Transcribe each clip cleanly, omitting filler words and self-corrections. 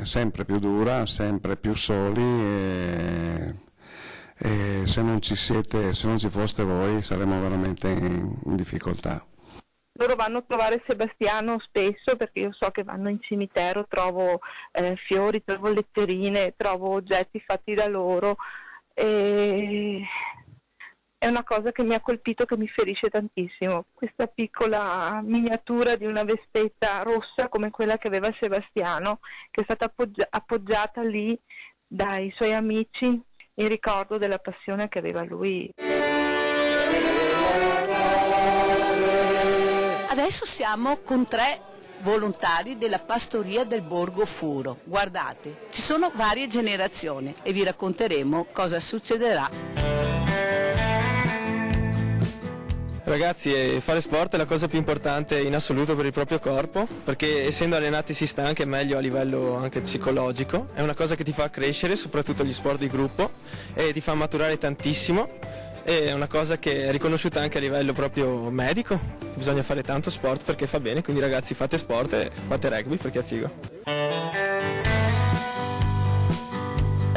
sempre più dura, sempre più soli e se non ci foste voi saremmo veramente in difficoltà. Loro vanno a trovare Sebastiano spesso perché io so che vanno in cimitero, trovo fiori, trovo letterine, trovo oggetti fatti da loro. E è una cosa che mi ha colpito, che mi ferisce tantissimo. Questa piccola miniatura di una vespetta rossa come quella che aveva Sebastiano, che è stata appoggiata lì dai suoi amici in ricordo della passione che aveva lui. Adesso siamo con 3 volontari della pastoria del Borgo Furo. Guardate, ci sono varie generazioni e vi racconteremo cosa succederà. Ragazzi, fare sport è la cosa più importante in assoluto per il proprio corpo, perché essendo allenati si sta anche meglio a livello anche psicologico. È una cosa che ti fa crescere, soprattutto gli sport di gruppo, e ti fa maturare tantissimo. È una cosa che è riconosciuta anche a livello proprio medico, bisogna fare tanto sport perché fa bene, quindi ragazzi fate sport e fate rugby perché è figo.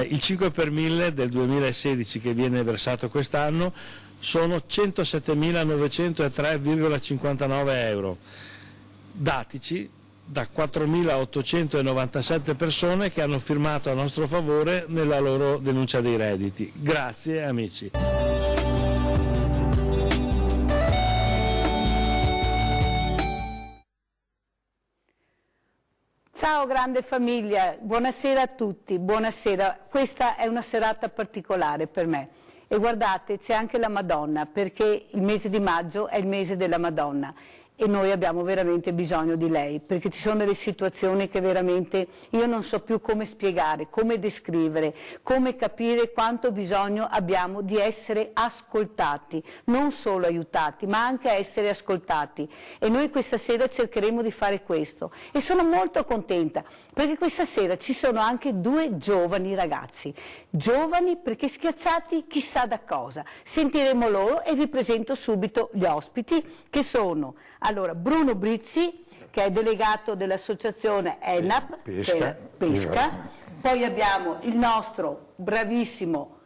Il 5 per 1000 del 2016 che viene versato quest'anno sono 107.903,59 euro, datici da 4.897 persone che hanno firmato a nostro favore nella loro denuncia dei redditi. Grazie amici. Ciao grande famiglia, buonasera a tutti, buonasera. Questa è una serata particolare per me e guardate c'è anche la Madonna perché il mese di maggio è il mese della Madonna e noi abbiamo veramente bisogno di lei perché ci sono delle situazioni che veramente io non so più come spiegare, come descrivere, come capire quanto bisogno abbiamo di essere ascoltati, non solo aiutati ma anche essere ascoltati e noi questa sera cercheremo di fare questo e sono molto contenta perché questa sera ci sono anche 2 giovani ragazzi, giovani perché schiacciati chissà da cosa, sentiremo loro e vi presento subito gli ospiti che sono allora Bruno Brizzi che è delegato dell'associazione ENAP Pesca, poi abbiamo il nostro bravissimo,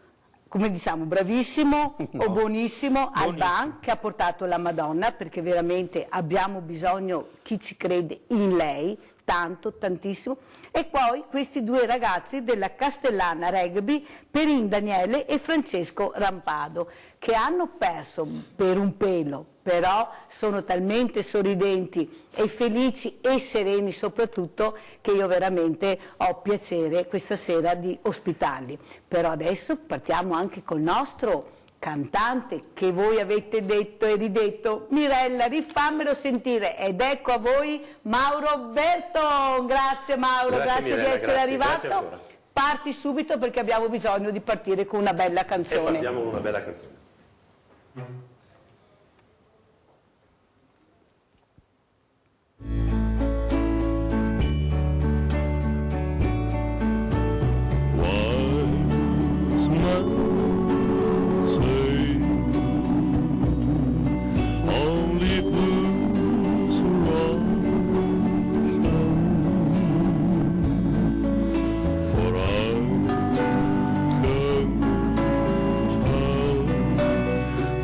come diciamo, bravissimo o buonissimo Alban che ha portato la Madonna perché veramente abbiamo bisogno, chi ci crede in lei, tanto, tantissimo, e poi questi 2 ragazzi della Castellana Rugby, Perin Daniele e Francesco Rampado, che hanno perso per un pelo, però sono talmente sorridenti e felici e sereni soprattutto che io veramente ho piacere questa sera di ospitarli. Però adesso partiamo anche col nostro cantante che voi avete detto e ridetto. Mirella, rifammelo sentire ed ecco a voi Mauro Berto. Grazie Mauro, grazie Mirella, di essere arrivato. Parti subito perché abbiamo bisogno di partire con una bella canzone. E partiamo con una bella canzone.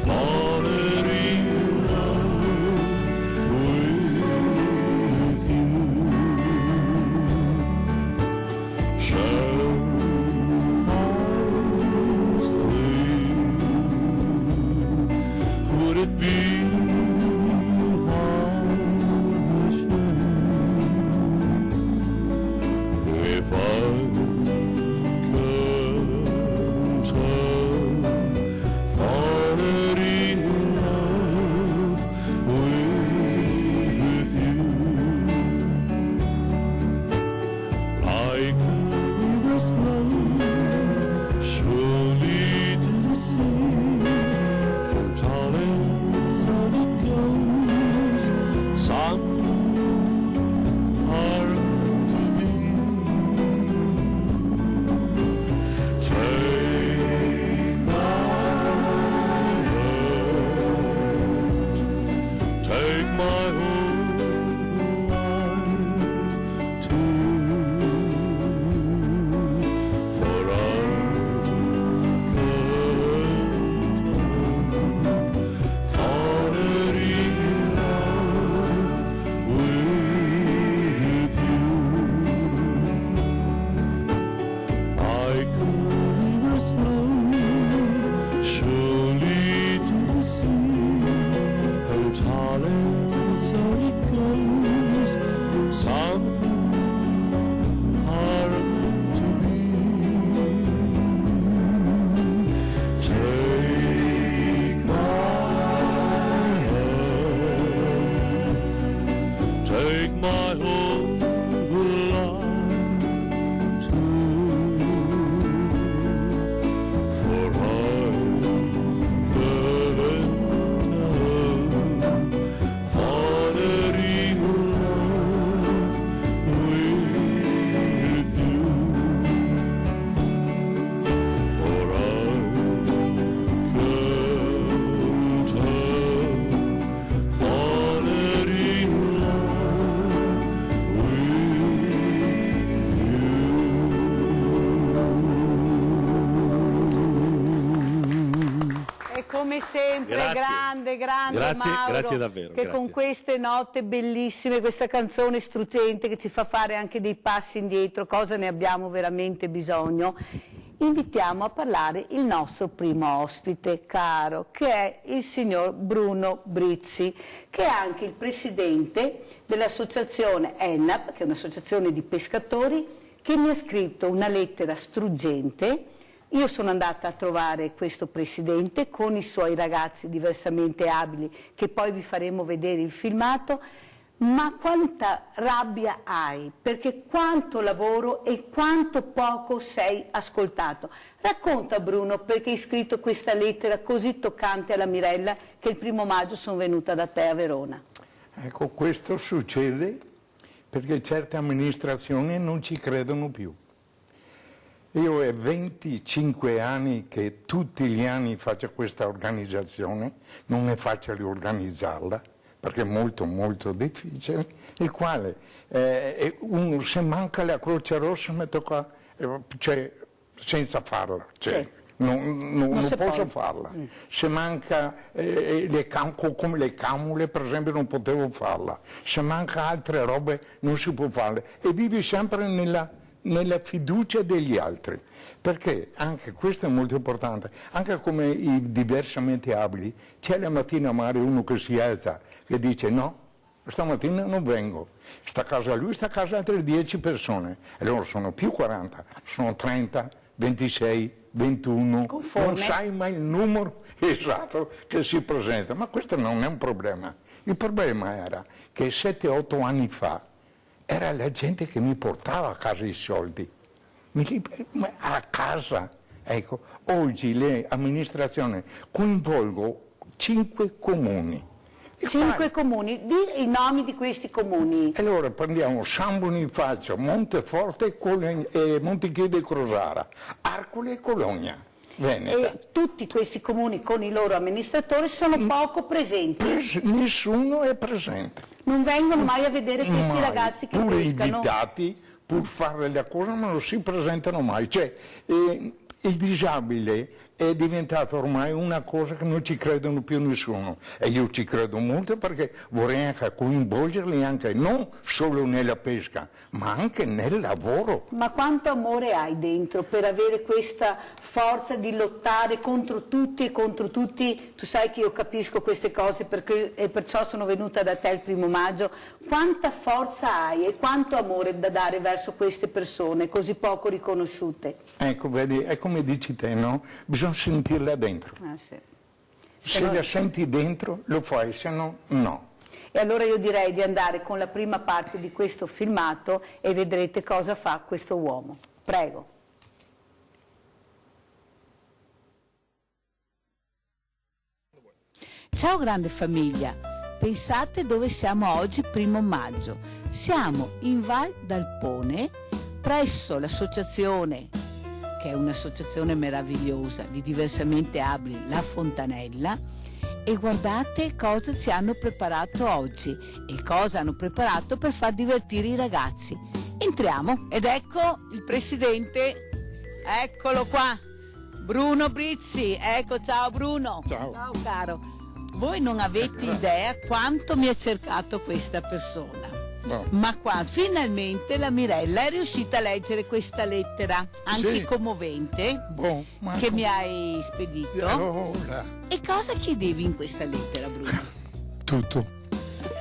For come sempre, grande Mauro, grazie davvero, che con queste note bellissime, questa canzone struggente che ci fa fare anche dei passi indietro, cosa ne abbiamo veramente bisogno, invitiamo a parlare il nostro primo ospite caro, che è il signor Bruno Brizzi, che è anche il presidente dell'associazione ENAP, che è un'associazione di pescatori, che mi ha scritto una lettera struggente. Io sono andata a trovare questo presidente con i suoi ragazzi diversamente abili, che poi vi faremo vedere il filmato, ma quanta rabbia hai, perché quanto lavoro e quanto poco sei ascoltato. Racconta Bruno perché hai scritto questa lettera così toccante alla Mirella, che il 1° maggio sono venuta da te a Verona. Ecco, questo succede perché certe amministrazioni non ci credono più. Io è 25 anni che tutti gli anni faccio questa organizzazione, non è facile organizzarla, perché è molto molto difficile, il quale uno, se manca la Croce Rossa mi tocca, cioè, senza farla, cioè, sì. Non posso farla. Se manca come le camule, per esempio, non potevo farla. Se manca altre robe non si può farle. E vivi sempre nella fiducia degli altri, perché anche questo è molto importante, anche come i diversamente abili, c'è la mattina magari uno che si alza e dice no, stamattina non vengo, sta a casa lui, sta a casa altre 10 persone, e loro sono più 40, sono 30, 26, 21, conforme. Non sai mai il numero esatto che si presenta, ma questo non è un problema. Il problema era che 7-8 anni fa era la gente che mi portava a casa i soldi, a casa. Ecco, oggi le amministrazioni coinvolgono 5 comuni. 5 comuni, di i nomi di questi comuni. Allora prendiamo San Bonifacio, Monteforte, Montichiede e Crosara, Arcole e Cologna. Veneta. E tutti questi comuni con i loro amministratori sono poco presenti. Nessuno è presente. Non vengono mai a vedere questi ragazzi che pure pescano. Invitati, pur fare la cosa, ma non si presentano mai. Cioè, il disabile è diventato ormai una cosa che non ci credono più nessuno, e io ci credo molto perché vorrei anche coinvolgerli anche non solo nella pesca, ma anche nel lavoro. Ma quanto amore hai dentro per avere questa forza di lottare contro tutti e contro tutti? Tu sai che io capisco queste cose e perciò sono venuta da te il 1° maggio. Quanta forza hai e quanto amore da dare verso queste persone così poco riconosciute? Ecco, vedi, è come dici te, no? Bisogna sentirla dentro. Sì. Se la senti dentro lo fai, se no, no. E allora io direi di andare con la prima parte di questo filmato e vedrete cosa fa questo uomo. Prego. Ciao grande famiglia, pensate dove siamo oggi 1° maggio. Siamo in Val d'Alpone, presso l'associazione, che è un'associazione meravigliosa di diversamente abili, La Fontanella, e guardate cosa ci hanno preparato oggi e cosa hanno preparato per far divertire i ragazzi. Entriamo ed ecco il presidente, eccolo qua, Bruno Brizzi. Ecco, ciao Bruno. Ciao. Ciao caro. Voi non avete idea quanto mi ha cercato questa persona. No. Ma qua finalmente la Mirella è riuscita a leggere questa lettera, anche sì, commovente, che mi hai spedito. E cosa chiedevi in questa lettera, Bruno? Tutto.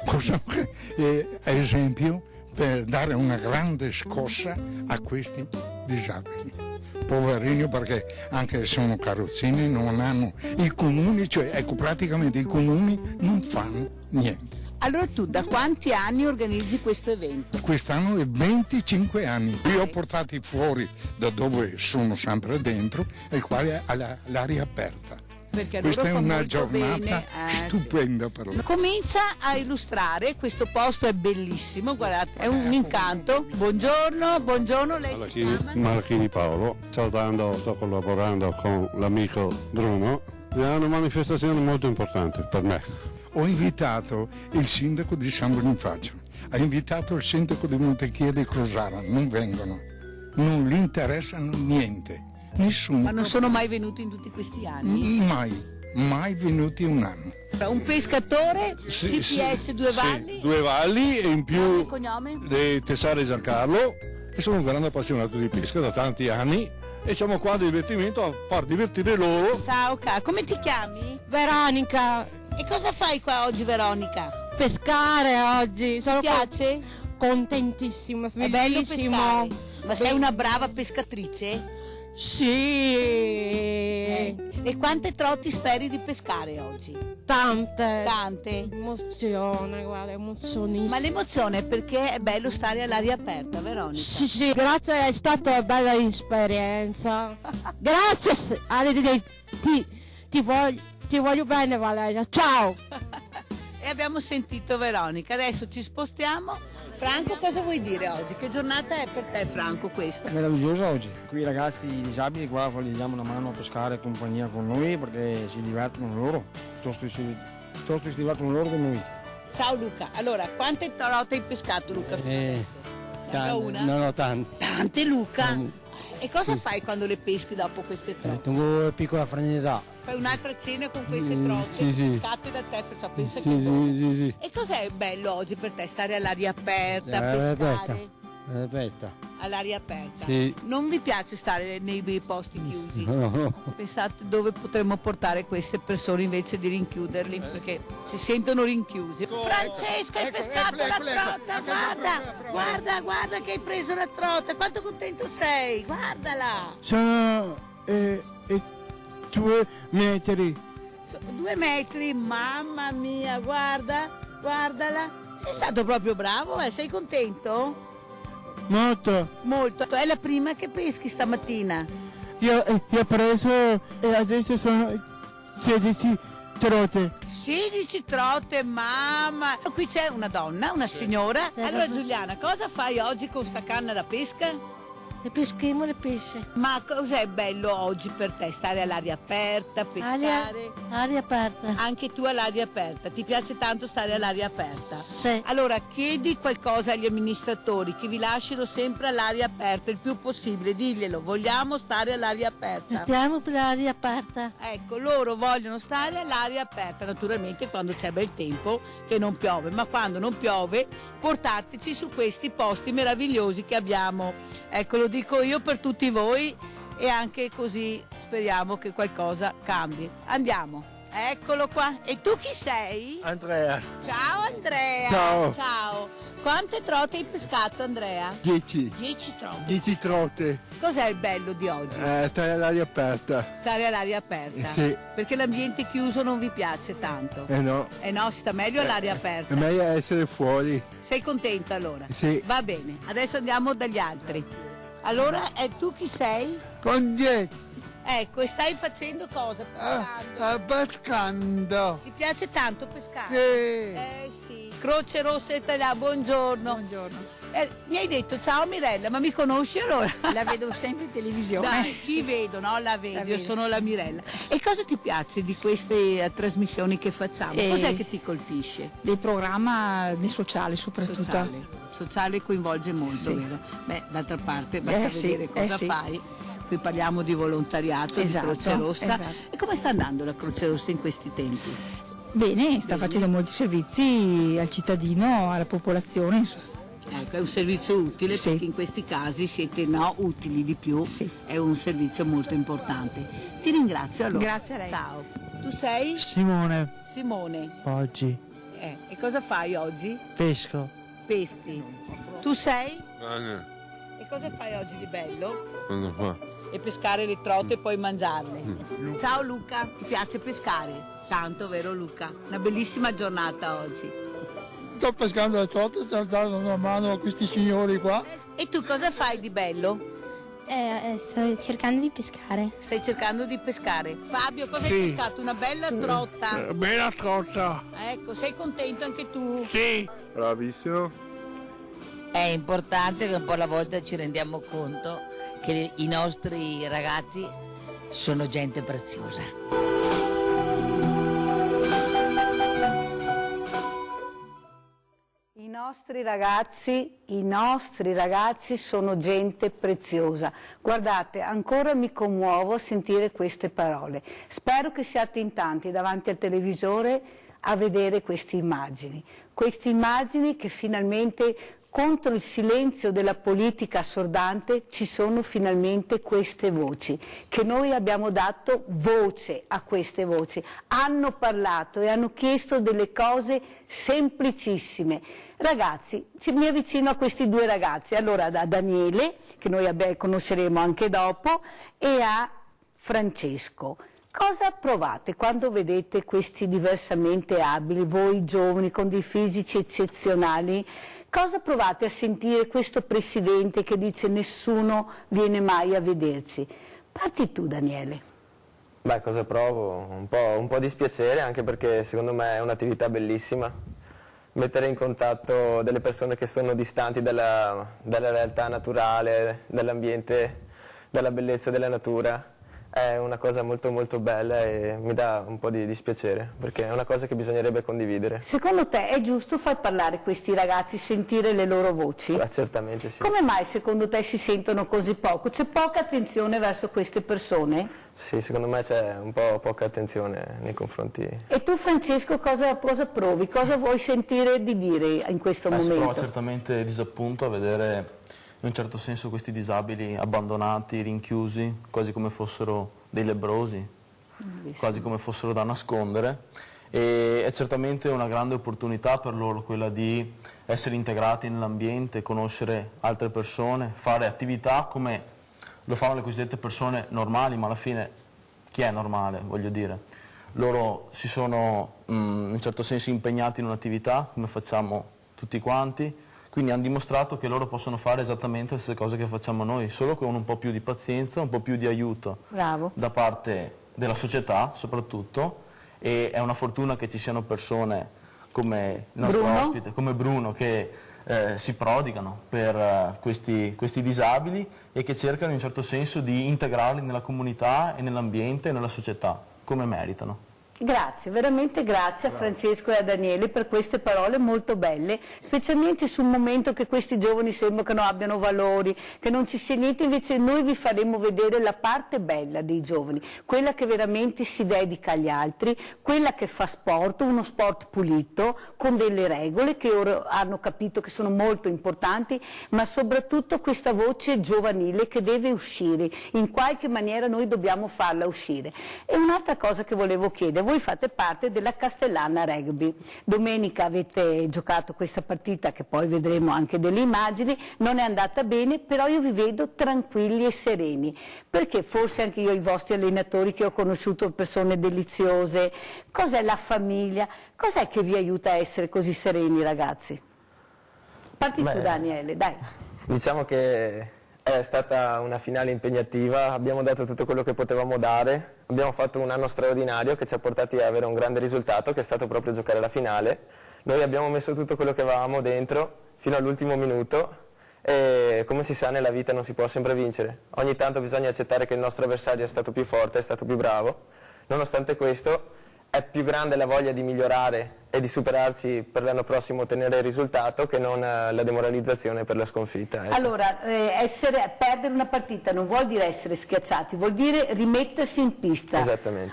Ad esempio, per dare una grande scossa a questi disabili. Poverini, perché anche se sono carrozzini non hanno i comuni, cioè ecco, praticamente i comuni non fanno niente. Allora tu da quanti anni organizzi questo evento? Quest'anno è 25 anni. Io ho portati fuori da dove sono sempre dentro, e qua è all'aria aperta. Perché questa è una giornata bene. stupenda sì, per loro. Comincia a illustrare, questo posto è bellissimo, guardate, è un incanto. Buongiorno, buongiorno, lei si chiama? Marchini Paolo, sto collaborando con l'amico Bruno. È una manifestazione molto importante per me. Ho invitato il sindaco di San Bonifacio, ha invitato il sindaco di Montichiede e Crosara, non vengono, non gli interessano niente, nessuno. Ma non sono mai venuti in tutti questi anni? Mai, mai venuti un anno. Un pescatore, Sì, CPS Due Valli. Sì, Due Valli e in più Nome e cognome? di Tessare Giancarlo, e sono un grande appassionato di pesca da tanti anni e siamo qua a divertimento a far divertire loro. Ciao, come ti chiami? Veronica, E cosa fai qua oggi, Veronica? pescare oggi, Ti sono piace? contentissima, È bello bellissimo. pescare. Ma sei una brava pescatrice? Sì, E quante trotti speri di pescare oggi? tante. Tante. Emozione, guarda, emozionissima. Ma l'emozione è perché è bello stare all'aria aperta, Veronica. Sì, grazie, è stata una bella esperienza. Grazie, ti voglio bene Valeria, ciao. E abbiamo sentito Veronica, adesso ci spostiamo. Franco, cosa vuoi dire oggi? Che giornata è per te, Franco, questa? È meraviglioso oggi. Qui i ragazzi disabili qua gli diamo una mano a pescare compagnia con noi perché si divertono loro, piuttosto si divertono loro che noi. Ciao Luca, allora quante trote hai pescato Luca? Una? No, tante. Tante Luca? E cosa fai quando le peschi dopo queste trote? Tengo una piccola franesa. Fai un'altra cena con queste trote sì. pescate da te, perciò pensa che Sì, è buono. sì. E cos'è bello oggi per te? Stare all'aria aperta, All'aria pescare? Aspetta. All'aria aperta? Sì. Non vi piace stare nei posti chiusi? No. Pensate dove potremmo portare queste persone invece di rinchiuderli, perché si sentono rinchiusi. Francesco, hai pescato la trota, guarda che hai preso la trota, quanto contento sei, guardala. Sono 2 metri. 2 metri, mamma mia, guardala. Sei stato proprio bravo, sei contento? Molto. Molto. È la prima che peschi stamattina? Io ho preso e adesso sono 16 trote. 16 trote, mamma! Qui c'è una donna, una signora. Allora Giuliana, cosa fai oggi con sta canna da pesca? Le peschiamo le pesce. Ma cos'è bello oggi per te? Stare all'aria aperta, pescare? Aria aperta. Anche tu all'aria aperta, ti piace tanto stare all'aria aperta? Sì. Allora chiedi qualcosa agli amministratori che vi lasciano sempre all'aria aperta il più possibile, diglielo, vogliamo stare all'aria aperta. Stiamo per l'aria aperta. Ecco, loro vogliono stare all'aria aperta, naturalmente quando c'è bel tempo, che non piove, ma quando non piove portateci su questi posti meravigliosi che abbiamo. Ecco, lo dico io per tutti voi e anche così speriamo che qualcosa cambi. Andiamo, eccolo qua. E tu chi sei? Andrea. Ciao Andrea. Ciao. Quante trote hai pescato, Andrea? 10. 10 trote. 10 trote. Cos'è il bello di oggi? Stare all'aria aperta. Stare all'aria aperta? Sì. Perché l'ambiente chiuso non vi piace tanto? No. Eh no, si sta meglio all'aria aperta. È meglio essere fuori. Sei contento allora? Sì. Va bene, adesso andiamo dagli altri. Allora, tu chi sei? Con 10. Ecco, e stai facendo cosa? Pescando? Pescando. Ti piace tanto pescare? Sì. Sì. Croce Rossa Italiana, buongiorno. Buongiorno. Mi hai detto ciao Mirella, ma mi conosci allora? La vedo sempre in televisione. Dai, ti vedo, no? La vedo, io vedo. sono la Mirella. E cosa ti piace di queste trasmissioni che facciamo? Cos'è che ti colpisce? Del programma nel sociale soprattutto. Sociale coinvolge molto, Sì. vero? Beh, d'altra parte basta sì, vedere cosa sì. fai. Qui parliamo di volontariato, Esatto, di Croce Rossa. esatto. E come sta andando la Croce Rossa in questi tempi? Bene, sta facendo molti servizi al cittadino, alla popolazione. Insomma. Ecco, è un servizio utile Sì. perché in questi casi siete utili di più, Sì. è un servizio molto importante. Ti ringrazio allora. Grazie a lei. Ciao. Tu sei? Simone. Simone. Oggi. E cosa fai oggi? Pesco. Peschi. Tu sei? E cosa fai oggi di bello? E pescare le trote e poi mangiarle. Ciao Luca, ti piace pescare? Tanto, vero Luca? Una bellissima giornata oggi. Sto pescando le trote, sto dando una mano a questi signori qua. E tu cosa fai di bello? Sto cercando di pescare. Stai cercando di pescare. Fabio, cosa hai pescato? Una bella trotta. Bella trota. Ecco, sei contento anche tu? Sì. Bravissimo. È importante che un po' alla volta ci rendiamo conto che i nostri ragazzi sono gente preziosa. I nostri I nostri ragazzi sono gente preziosa. Guardate, ancora mi commuovo a sentire queste parole. Spero che siate in tanti davanti al televisore a vedere queste immagini che finalmente contro il silenzio della politica assordante ci sono finalmente queste voci, che noi abbiamo dato voce a queste voci. Hanno parlato e hanno chiesto delle cose semplicissime. Ragazzi, mi avvicino a questi due ragazzi, allora a Daniele, che noi conosceremo anche dopo, e a Francesco. Cosa provate quando vedete questi diversamente abili, voi giovani con dei fisici eccezionali? Cosa provate a sentire questo presidente che dice nessuno viene mai a vederci? Parti tu, Daniele. Beh, cosa provo? Un po' dispiacere, anche perché secondo me è un'attività bellissima. Mettere in contatto delle persone che sono distanti dalla realtà naturale, dall'ambiente, dalla bellezza della natura. È una cosa molto molto bella e mi dà un po' di dispiacere, perché è una cosa che bisognerebbe condividere. Secondo te è giusto far parlare questi ragazzi, sentire le loro voci? Certamente sì. Come mai secondo te si sentono così poco? C'è poca attenzione verso queste persone? Sì, secondo me c'è un po' poca attenzione nei confronti. E tu, Francesco, cosa provi? Cosa vuoi sentire di dire in questo momento? Si prova certamente disappunto a vedere in un certo senso questi disabili abbandonati, rinchiusi, quasi come fossero dei lebbrosi, quasi come fossero da nascondere, e è certamente una grande opportunità per loro quella di essere integrati nell'ambiente, conoscere altre persone, fare attività come lo fanno le cosiddette persone normali, ma alla fine chi è normale, voglio dire? Loro si sono in un certo senso impegnati in un'attività come facciamo tutti quanti. Quindi hanno dimostrato che loro possono fare esattamente le stesse cose che facciamo noi, solo con un po' più di pazienza, un po' più di aiuto da parte della società soprattutto, e è una fortuna che ci siano persone come il nostro ospite, come Bruno, che si prodigano per questi disabili e che cercano in un certo senso di integrarli nella comunità e nell'ambiente e nella società, come meritano. Grazie, veramente grazie a Francesco e a Daniele per queste parole molto belle, specialmente sul momento che questi giovani sembrano che non abbiano valori, che non ci sia niente, invece noi vi faremo vedere la parte bella dei giovani, quella che veramente si dedica agli altri, quella che fa sport, uno sport pulito, con delle regole che ora hanno capito che sono molto importanti, ma soprattutto questa voce giovanile che deve uscire, in qualche maniera noi dobbiamo farla uscire. E un'altra cosa che volevo chiedere, voi fate parte della Castellana Rugby. Domenica avete giocato questa partita che poi vedremo anche delle immagini, non è andata bene, però io vi vedo tranquilli e sereni, perché forse anche io i vostri allenatori che ho conosciuto, persone deliziose, cos'è la famiglia, cos'è che vi aiuta a essere così sereni, ragazzi? Parti tu, Daniele, dai. Diciamo che è stata una finale impegnativa, abbiamo dato tutto quello che potevamo dare, abbiamo fatto un anno straordinario che ci ha portati ad avere un grande risultato, che è stato proprio giocare la finale. Noi abbiamo messo tutto quello che avevamo dentro fino all'ultimo minuto e, come si sa, nella vita non si può sempre vincere. Ogni tanto bisogna accettare che il nostro avversario è stato più forte, è stato più bravo. Nonostante questo è più grande la voglia di migliorare e di superarci per l'anno prossimo, ottenere il risultato, che non la demoralizzazione per la sconfitta. Ecco. Allora, perdere una partita non vuol dire essere schiacciati, vuol dire rimettersi in pista,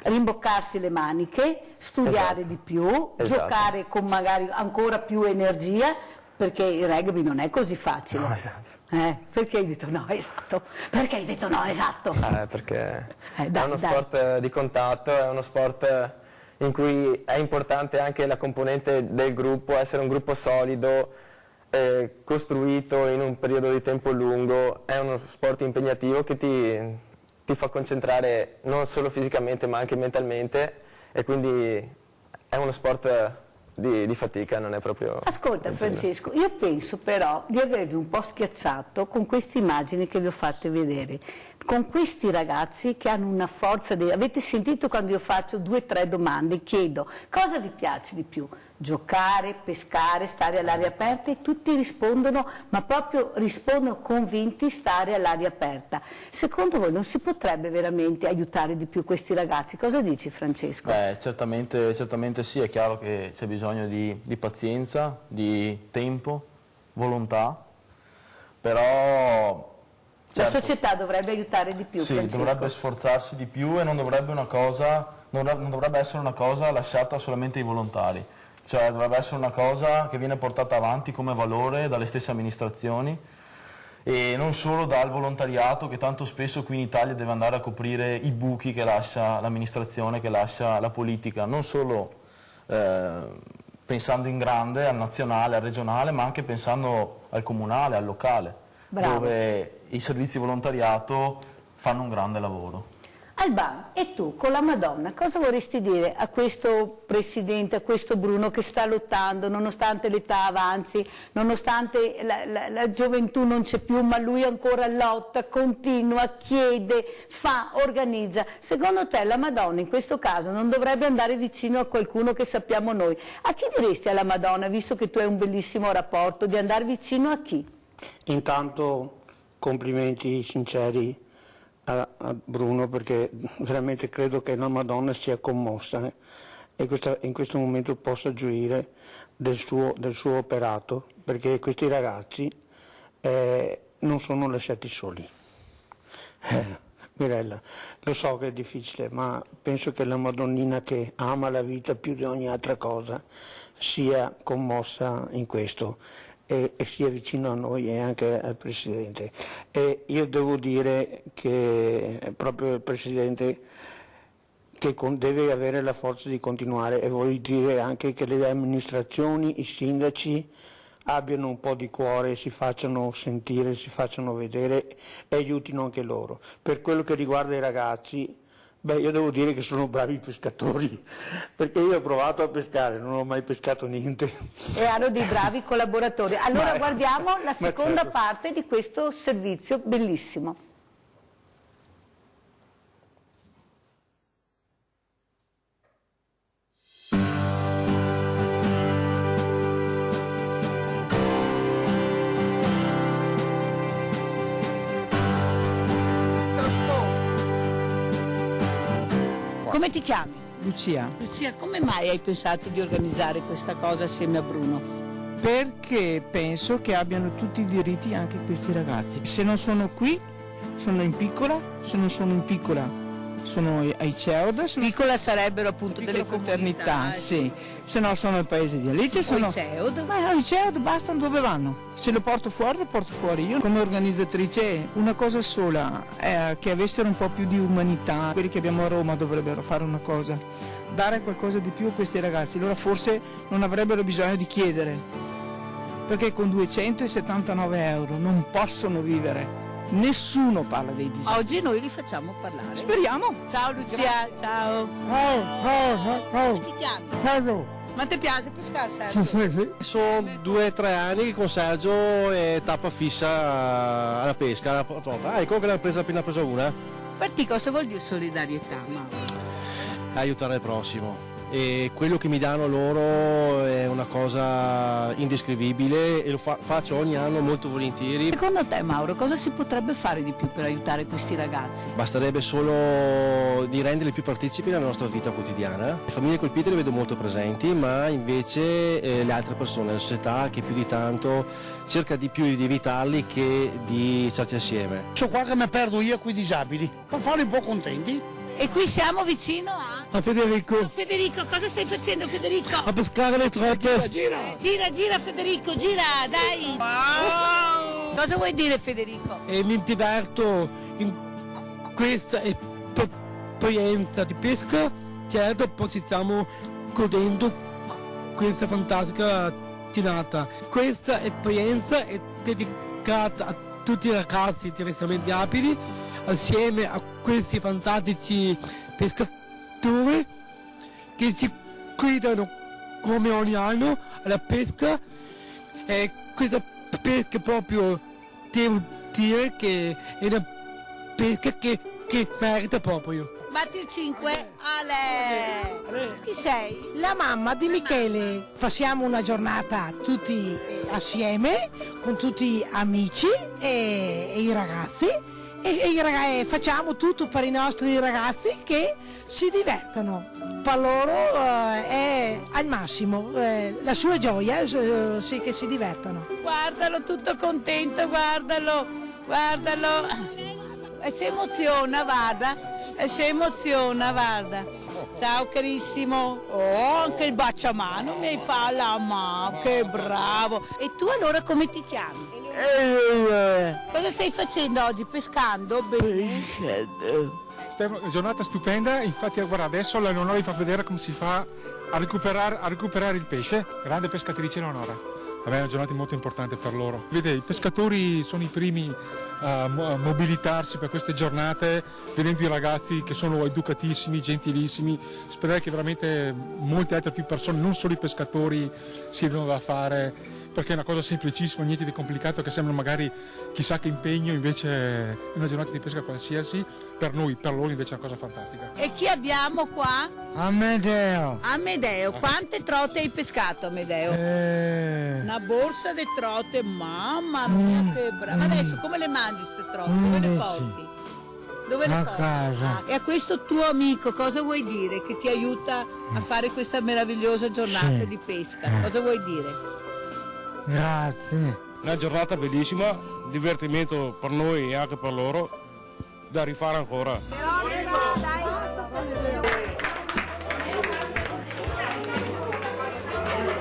rimboccarsi le maniche, studiare di più, giocare con magari ancora più energia, perché il rugby non è così facile. No, perché hai detto no, esatto? Perché hai detto no, esatto? Perché è uno sport di contatto, è uno sport in cui è importante anche la componente del gruppo, essere un gruppo solido, costruito in un periodo di tempo lungo. È uno sport impegnativo che ti fa concentrare non solo fisicamente ma anche mentalmente, e quindi è uno sport di fatica, non è proprio... Ascolta Francesco, io penso però di avervi un po' schiacciato con queste immagini che vi ho fatte vedere, con questi ragazzi che hanno una forza di... Avete sentito quando io faccio 2 o 3 domande, chiedo cosa vi piace di più? Giocare, pescare, stare all'aria aperta, e tutti rispondono, ma proprio rispondono convinti, stare all'aria aperta. Secondo voi non si potrebbe veramente aiutare di più questi ragazzi? Cosa dici, Francesco? Certamente sì, è chiaro che c'è bisogno di pazienza, di tempo, volontà, però... La società dovrebbe aiutare di più, sì, Francesco. dovrebbe sforzarsi di più e non dovrebbe essere una cosa lasciata solamente ai volontari, cioè dovrebbe essere una cosa che viene portata avanti come valore dalle stesse amministrazioni e non solo dal volontariato che tanto spesso qui in Italia deve andare a coprire i buchi che lascia l'amministrazione, che lascia la politica, non solo pensando in grande, al nazionale, al regionale, ma anche pensando al comunale, al locale. Bravo. Dove i servizi di volontariato fanno un grande lavoro. Alban, e tu con la Madonna cosa vorresti dire a questo presidente, a questo Bruno che sta lottando nonostante l'età avanzi, nonostante la gioventù non c'è più, ma lui ancora lotta, continua, chiede, fa, organizza. Secondo te la Madonna in questo caso non dovrebbe andare vicino a qualcuno che sappiamo noi? A chi diresti alla Madonna, visto che tu hai un bellissimo rapporto, di andare vicino a chi? Intanto complimenti sinceri a Bruno, perché veramente credo che la Madonna sia commossa e in questo momento possa gioire del suo operato, perché questi ragazzi non sono lasciati soli. Mirella, lo so che è difficile, ma penso che la Madonnina, che ama la vita più di ogni altra cosa, sia commossa in questo e sia vicino a noi e anche al Presidente. E io devo dire che proprio il Presidente che deve avere la forza di continuare, e voglio dire anche che le amministrazioni, i sindaci abbiano un po' di cuore, si facciano sentire, si facciano vedere e aiutino anche loro. Per quello che riguarda i ragazzi, beh, io devo dire che sono bravi pescatori, perché io ho provato a pescare, non ho mai pescato niente. E hanno dei bravi collaboratori. Allora guardiamo la seconda parte di questo servizio bellissimo. Come ti chiami? Lucia. Lucia, come mai hai pensato di organizzare questa cosa assieme a Bruno? Perché penso che abbiano tutti i diritti anche questi ragazzi. Se non sono qui, sono in piccola, se non sono in piccola sono ai CEOD. Piccola sarebbero appunto delle fraternità, sì. Se no sono al paese di Alice. Sono i CEOD? Ma i CEOD bastano dove vanno. Se lo porto fuori io. Come organizzatrice una cosa sola, è che avessero un po' più di umanità. Quelli che abbiamo a Roma dovrebbero fare una cosa, dare qualcosa di più a questi ragazzi. Allora forse non avrebbero bisogno di chiedere, perché con 279 euro non possono vivere. Nessuno parla dei disabili. Oggi noi li facciamo parlare. Speriamo. Ciao Lucia, ciao. Ciao. Come ti chiami? Sergio. Ma ti piace pescare, Sergio? Sono 2 o 3 anni che con Sergio è tappa fissa alla pesca. Ecco che l'ha appena presa una. Per te cosa vuol dire solidarietà, Mauro? Aiutare il prossimo. E quello che mi danno loro è una cosa indescrivibile e lo faccio ogni anno molto volentieri. Secondo te, Mauro, cosa si potrebbe fare di più per aiutare questi ragazzi? Basterebbe solo di renderli più partecipi della nostra vita quotidiana. Le famiglie colpite le vedo molto presenti, ma invece le altre persone, la società che più di tanto cerca di più di evitarli che di starci assieme. Sono qua che mi perdo io con i disabili, per farli un po' contenti. E qui siamo vicino a Federico. Federico, cosa stai facendo, Federico? A pescare le trote. Gira Federico, gira, dai. Wow. Cosa vuoi dire, Federico? E mi diverto in questa esperienza di pesca. Certo, poi ci stiamo godendo questa fantastica giornata. Questa esperienza è dedicata a tutti i ragazzi diversamente abili, assieme a questi fantastici pescatori che si guidano come ogni anno alla pesca, e questa pesca proprio devo dire che è una pesca che merita proprio. Batti il 5, Ale! Chi sei? La mamma di Michele. Passiamo una giornata tutti assieme, con tutti amici e i ragazzi, e facciamo tutto per i nostri ragazzi che si divertano. Per loro è al massimo, la sua gioia sì che si divertano. Guardalo, tutto contento, guardalo, guardalo. E si emoziona, guarda. Ciao carissimo. Oh, anche il baciamano mi fa la mamma, che bravo. E tu allora come ti chiami? Cosa stai facendo oggi? Pescando? Bene. È una giornata stupenda, infatti guarda, adesso la Leonora vi fa vedere come si fa a recuperare il pesce. Grande pescatrice Leonora. Vabbè, è una giornata molto importante per loro. Vede, i pescatori sono i primi a mobilitarsi per queste giornate, vedendo i ragazzi che sono educatissimi, gentilissimi. Sperare che veramente molte altre più persone, non solo i pescatori, si devono da fare, perché è una cosa semplicissima, niente di complicato, che sembra magari chissà che impegno, invece è una giornata di pesca qualsiasi, per noi, per loro invece è una cosa fantastica. E chi abbiamo qua? Amedeo. Amedeo, quante trote hai pescato, Amedeo? Una borsa di trote, mamma mia che brava. Adesso come le mangi queste trote? Dove le porti? Dove le porti? Casa. E a questo tuo amico cosa vuoi dire che ti aiuta a fare questa meravigliosa giornata di pesca? Cosa vuoi dire? Grazie. Una giornata bellissima, divertimento per noi e anche per loro, da rifare ancora.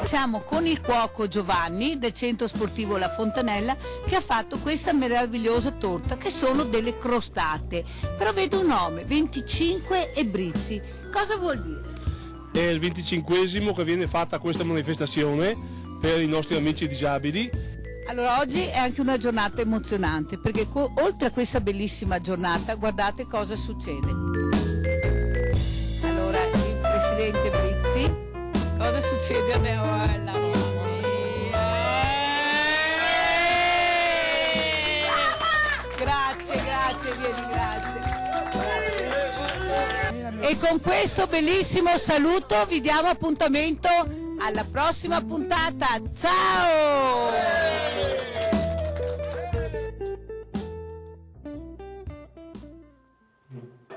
Siamo con il cuoco Giovanni del centro sportivo La Fontanella che ha fatto questa meravigliosa torta che sono delle crostate, però vedo un nome, 25 e Brizzi. Cosa vuol dire? È il 25esimo che viene fatta questa manifestazione per i nostri amici disabili. Allora oggi è anche una giornata emozionante perché oltre a questa bellissima giornata guardate cosa succede. Allora il presidente Brizzi, cosa succede adesso? Grazie, vieni, grazie. E con questo bellissimo saluto vi diamo appuntamento alla prossima puntata. Ciao!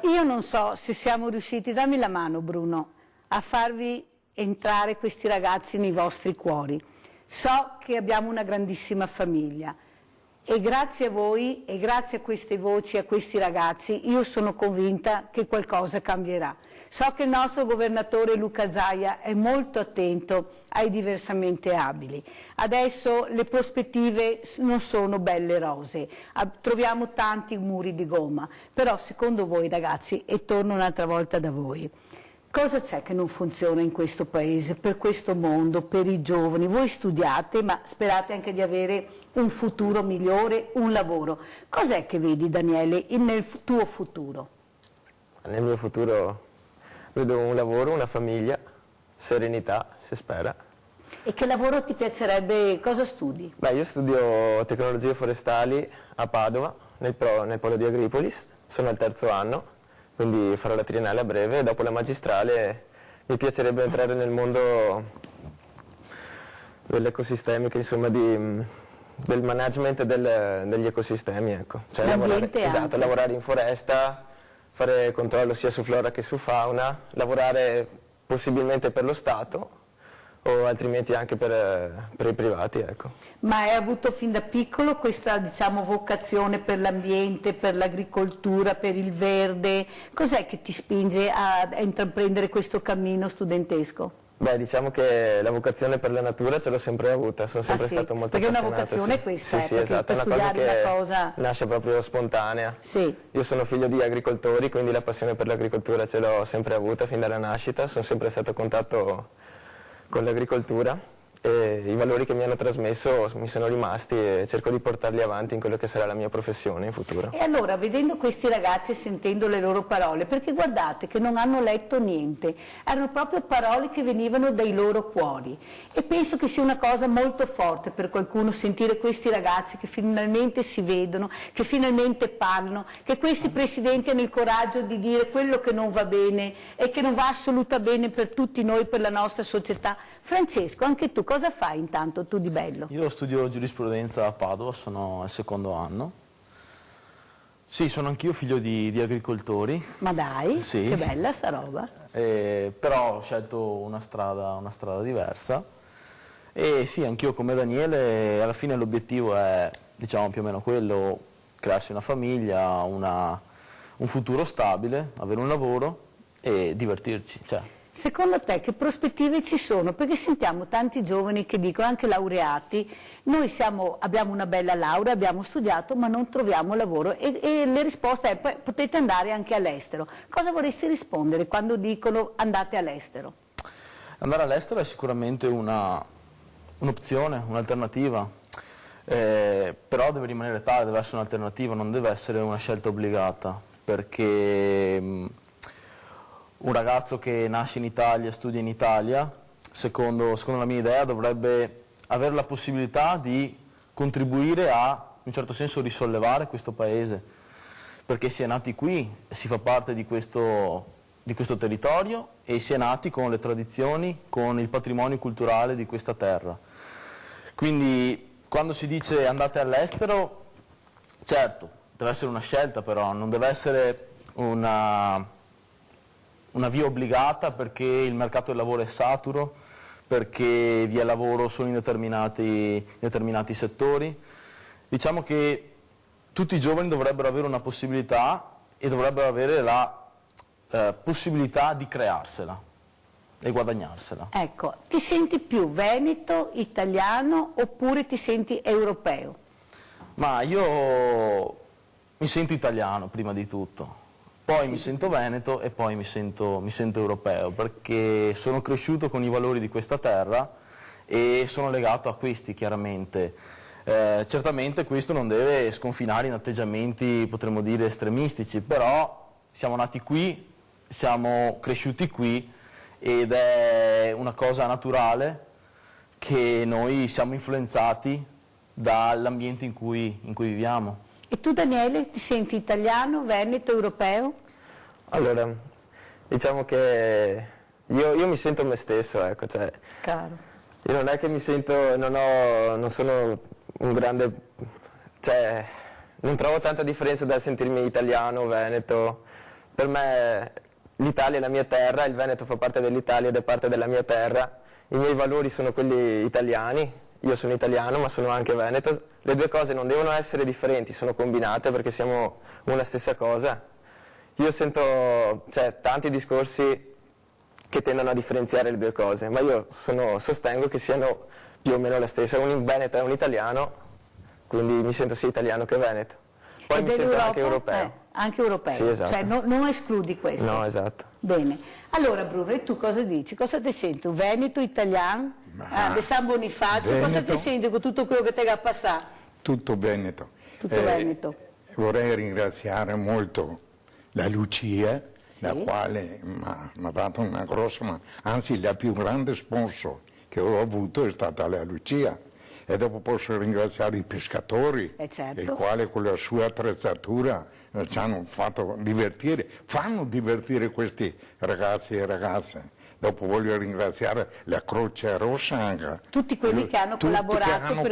Io non so se siamo riusciti, dammi la mano Bruno, a farvi entrare questi ragazzi nei vostri cuori. So che abbiamo una grandissima famiglia e grazie a voi e grazie a queste voci, a questi ragazzi, io sono convinta che qualcosa cambierà. So che il nostro governatore Luca Zaia è molto attento ai diversamente abili. Adesso le prospettive non sono belle rose, troviamo tanti muri di gomma, però secondo voi ragazzi, e torno un'altra volta da voi, cosa c'è che non funziona in questo paese, per questo mondo, per i giovani? Voi studiate, ma sperate anche di avere un futuro migliore, un lavoro. Cos'è che vedi, Daniele, nel tuo futuro? Nel mio futuro vedo un lavoro, una famiglia, serenità, si spera. E che lavoro ti piacerebbe, cosa studi? Beh, io studio tecnologie forestali a Padova, nel polo di Agripolis, sono al 3° anno, quindi farò la triennale a breve e dopo la magistrale mi piacerebbe entrare nel mondo dell'ecosistemica, insomma del management degli ecosistemi, ecco. Cioè lavorare in foresta, fare controllo sia su flora che su fauna, lavorare possibilmente per lo Stato o altrimenti anche per i privati, ecco. Ma hai avuto fin da piccolo questa, diciamo, vocazione per l'ambiente, per l'agricoltura, per il verde? Cos'è che ti spinge a intraprendere questo cammino studentesco? Beh, diciamo che la vocazione per la natura ce l'ho sempre avuta, sono sempre stato molto appassionato. Perché una vocazione è questa, sì, esatto, per studiare una cosa nasce proprio spontanea. Sì. Io sono figlio di agricoltori, quindi la passione per l'agricoltura ce l'ho sempre avuta fin dalla nascita, sono sempre stato a contatto con l'agricoltura e i valori che mi hanno trasmesso mi sono rimasti e cerco di portarli avanti in quello che sarà la mia professione in futuro. E allora, vedendo questi ragazzi e sentendo le loro parole, perché guardate che non hanno letto niente, erano proprio parole che venivano dai loro cuori e penso che sia una cosa molto forte per qualcuno sentire questi ragazzi che finalmente si vedono, che finalmente parlano, che questi presidenti hanno il coraggio di dire quello che non va bene e che non va assolutamente bene per tutti noi, per la nostra società. Francesco, anche tu cosa fai intanto tu di bello? Io studio giurisprudenza a Padova, sono al 2° anno Sì, sono anch'io figlio di agricoltori. Ma dai, sì. Che bella sta roba. Però ho scelto una strada diversa. E sì, anch'io come Daniele, alla fine l'obiettivo è, diciamo, più o meno quello, crearsi una famiglia, un futuro stabile, avere un lavoro e divertirci. Cioè. Secondo te che prospettive ci sono? Perché sentiamo tanti giovani che dicono, anche laureati, noi abbiamo una bella laurea, abbiamo studiato ma non troviamo lavoro e la risposta è potete andare anche all'estero. Cosa vorresti rispondere quando dicono andate all'estero? Andare all'estero è sicuramente un'opzione, un'alternativa, però deve rimanere tale, deve essere un'alternativa, non deve essere una scelta obbligata, perché un ragazzo che nasce in Italia, studia in Italia, secondo la mia idea dovrebbe avere la possibilità di contribuire a, in un certo senso, risollevare questo paese, perché si è nati qui, si fa parte di questo territorio e si è nati con le tradizioni, con il patrimonio culturale di questa terra. Quindi quando si dice andate all'estero, certo, deve essere una scelta però, non deve essere una via obbligata perché il mercato del lavoro è saturo, perché vi è lavoro solo in determinati settori. Diciamo che tutti i giovani dovrebbero avere una possibilità e dovrebbero avere la possibilità di crearsela e guadagnarsela. Ecco, ti senti più veneto, italiano oppure ti senti europeo? Ma io mi sento italiano prima di tutto. Poi sì. Mi sento veneto e poi mi sento europeo, perché sono cresciuto con i valori di questa terra e sono legato a questi, chiaramente. Certamente questo non deve sconfinare in atteggiamenti, potremmo dire, estremistici, però siamo nati qui, siamo cresciuti qui ed è una cosa naturale che noi siamo influenzati dall'ambiente in cui viviamo. E tu Daniele, ti senti italiano, veneto, europeo? Allora, diciamo che io mi sento me stesso, ecco, cioè, io non è che mi sento, non sono un grande, cioè, non trovo tanta differenza dal sentirmi italiano, veneto. Per me l'Italia è la mia terra, il Veneto fa parte dell'Italia ed è parte della mia terra, i miei valori sono quelli italiani. Io sono italiano ma sono anche veneto, le due cose non devono essere differenti, sono combinate perché siamo una stessa cosa. Io sento tanti discorsi che tendono a differenziare le due cose, ma io sostengo che siano più o meno la stessa, un veneto è un italiano, quindi mi sento sia italiano che veneto. Poi mi sento anche europeo. Anche europeo, sì, esatto. Cioè non escludi questo. No, esatto. Bene, allora Bruno, e tu cosa dici? Cosa ti senti? Veneto, italiano? De San Bonifacio, Veneto. Cosa ti senti con tutto quello che ti ha passato? Tutto Veneto. Tutto Veneto. Vorrei ringraziare molto la Lucia, sì. La quale mi ha dato una grossa, anzi la più grande sponsor che ho avuto è stata la Lucia. E dopo posso ringraziare i pescatori, certo. Il quale con la sua attrezzatura ci hanno fatto divertire, fanno divertire questi ragazzi e ragazze. Dopo voglio ringraziare la Croce Rossa anche. Tutti quelli che hanno collaborato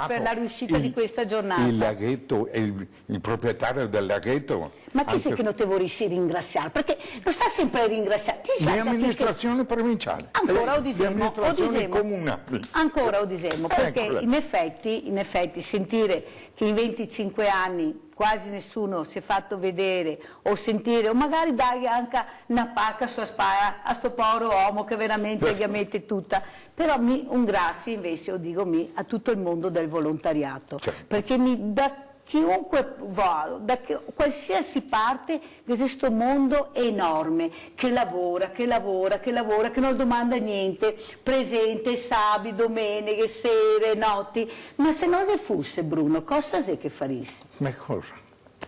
per la riuscita di questa giornata. Il laghetto, il proprietario del laghetto. Ma chi sei che non te vorresti ringraziare? Perché non sta sempre a ringraziare. Le amministrazioni provinciali. Ancora le amministrazioni comunali. Ancora Odisemo, perché in effetti sentire che in 25 anni quasi nessuno si è fatto vedere o sentire, o magari dare anche una pacca sulla spalla a sto povero uomo che veramente gli mette tutta. Però un grazie invece, io dico a tutto il mondo del volontariato, perché da chiunque va, da qualsiasi parte di questo mondo enorme che lavora, che non domanda niente, presente, sabato, domeniche, sere, notti, ma se non ne fosse Bruno, cosa sei che faresti? Ma cosa?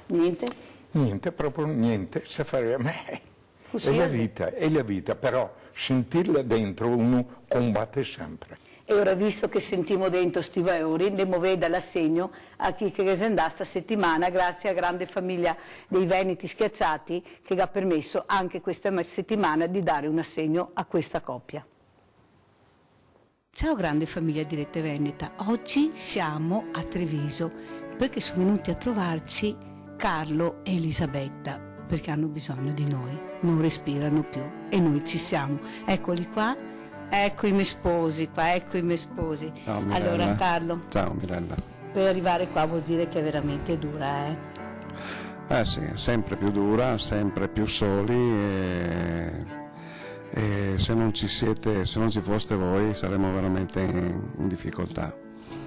Niente? Niente, proprio niente, se farebbe. È la vita, però sentirla dentro uno combatte sempre. E ora, visto che sentiamo dentro sti valori, andiamo a vedere l'assegno a chi che è andato sta settimana, grazie alla grande famiglia dei Veneti Schiacciati, che ha permesso anche questa settimana di dare un assegno a questa coppia. Ciao grande famiglia di Rete Veneta, oggi siamo a Treviso perché sono venuti a trovarci Carlo e Elisabetta, perché hanno bisogno di noi, non respirano più e noi ci siamo. Eccoli qua, ecco i miei sposi qua, ecco i miei sposi. Ciao Mirella. Allora Carlo, Ciao Mirella. per arrivare qua vuol dire che è veramente dura, Sì, è sempre più dura, sempre più soli e se non ci foste voi saremmo veramente in difficoltà.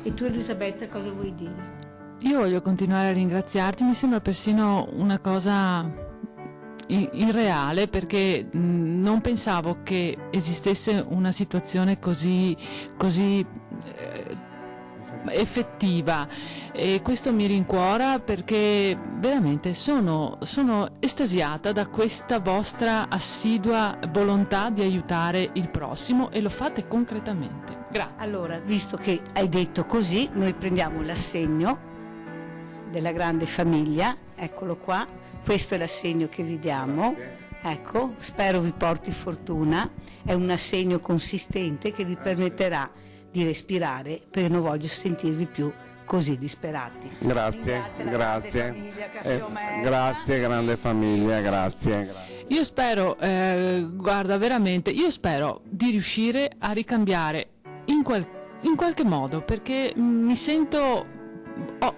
E tu Elisabetta cosa vuoi dire? Io voglio continuare a ringraziarti, mi sembra persino una cosa irreale, perché non pensavo che esistesse una situazione così effettiva, e questo mi rincuora perché veramente sono estasiata da questa vostra assidua volontà di aiutare il prossimo, e lo fate concretamente. Grazie. Allora, visto che hai detto così, noi prendiamo l'assegno della grande famiglia, eccolo qua, questo è l'assegno che vi diamo, ecco, spero vi porti fortuna, è un assegno consistente che vi permetterà di respirare, perché non voglio sentirvi più così disperati. Grazie, grazie grande famiglia, grazie. Io spero, guarda, veramente, io spero di riuscire a ricambiare in qualche modo, perché mi sento,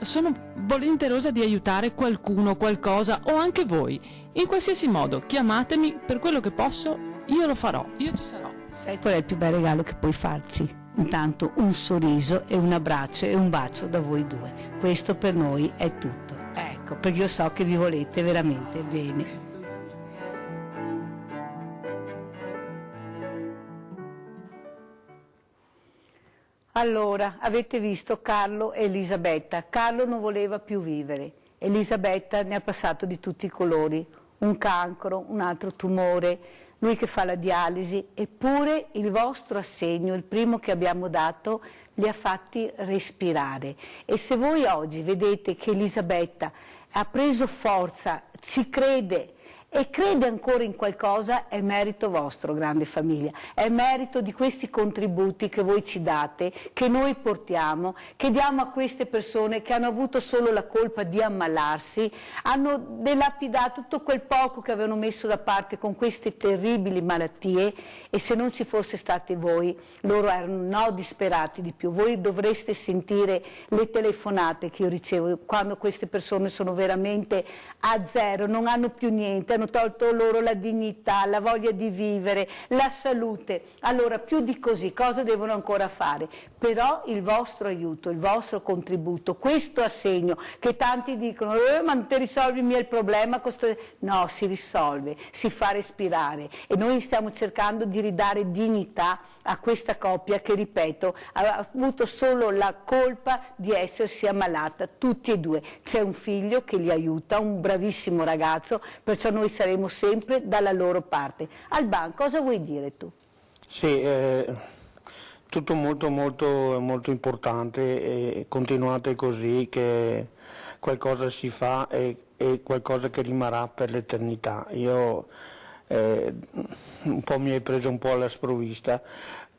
sono volenterosa di aiutare qualcuno, qualcosa, o anche voi, in qualsiasi modo. Chiamatemi, per quello che posso, io lo farò, io ci sarò. Sai qual è il più bel regalo che puoi farci? Intanto un sorriso e un abbraccio e un bacio da voi due. Questo per noi è tutto. Ecco, perché io so che vi volete veramente bene. Allora, avete visto Carlo e Elisabetta. Carlo non voleva più vivere. Elisabetta ne ha passato di tutti i colori. Un cancro, un altro tumore, lui che fa la dialisi, eppure il vostro assegno, il primo che abbiamo dato, li ha fatti respirare. E se voi oggi vedete che Elisabetta ha preso forza, ci crede e crede ancora in qualcosa, è merito vostro, grande famiglia, è merito di questi contributi che voi ci date, che noi portiamo, che diamo a queste persone che hanno avuto solo la colpa di ammalarsi, hanno dilapidato tutto quel poco che avevano messo da parte con queste terribili malattie, e se non ci fosse stati voi, loro erano disperati di più. Voi dovreste sentire le telefonate che io ricevo quando queste persone sono veramente a zero, non hanno più niente, hanno tolto loro la dignità, la voglia di vivere, la salute. Allora, più di così, cosa devono ancora fare? Però il vostro aiuto, il vostro contributo, questo assegno che tanti dicono ma non ti risolvi mica il problema, no, si risolve, si fa respirare, e noi stiamo cercando di ridare dignità a questa coppia che, ripeto, ha avuto solo la colpa di essersi ammalata, tutti e due. C'è un figlio che li aiuta, un bravissimo ragazzo, perciò noi saremo sempre dalla loro parte. Alban, cosa vuoi dire tu? Sì, tutto molto importante, e continuate così, che qualcosa si fa e qualcosa che rimarrà per l'eternità. Io un po' mi hai preso un po' alla sprovvista,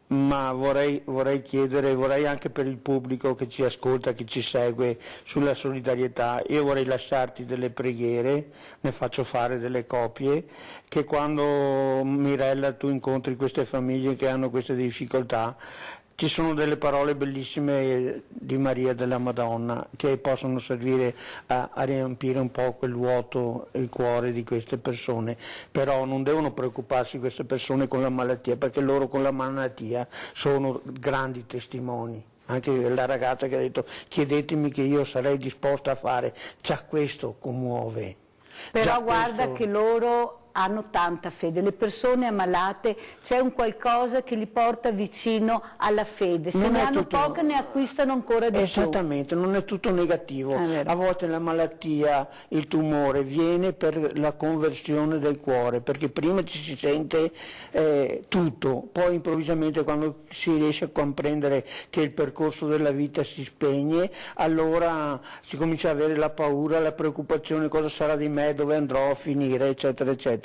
ma vorrei chiedere, vorrei anche per il pubblico che ci ascolta, che ci segue, sulla solidarietà, io vorrei lasciarti delle preghiere, ne faccio fare delle copie, che quando Mirella tu incontri queste famiglie che hanno queste difficoltà, ci sono delle parole bellissime di Maria della Madonna che possono servire a riempire un po' quel vuoto, il cuore di queste persone. Però non devono preoccuparsi queste persone con la malattia, perché loro con la malattia sono grandi testimoni. Anche la ragazza che ha detto chiedetemi che io sarei disposta a fare, già questo commuove. Però già guarda questo... che loro hanno tanta fede, le persone ammalate c'è un qualcosa che li porta vicino alla fede, se ne hanno poca ne acquistano ancora di più. Esattamente, non è tutto negativo, a volte la malattia, il tumore viene per la conversione del cuore, perché prima ci si sente tutto, poi improvvisamente quando si riesce a comprendere che il percorso della vita si spegne, allora si comincia ad avere la paura, la preoccupazione, cosa sarà di me, dove andrò a finire, eccetera eccetera.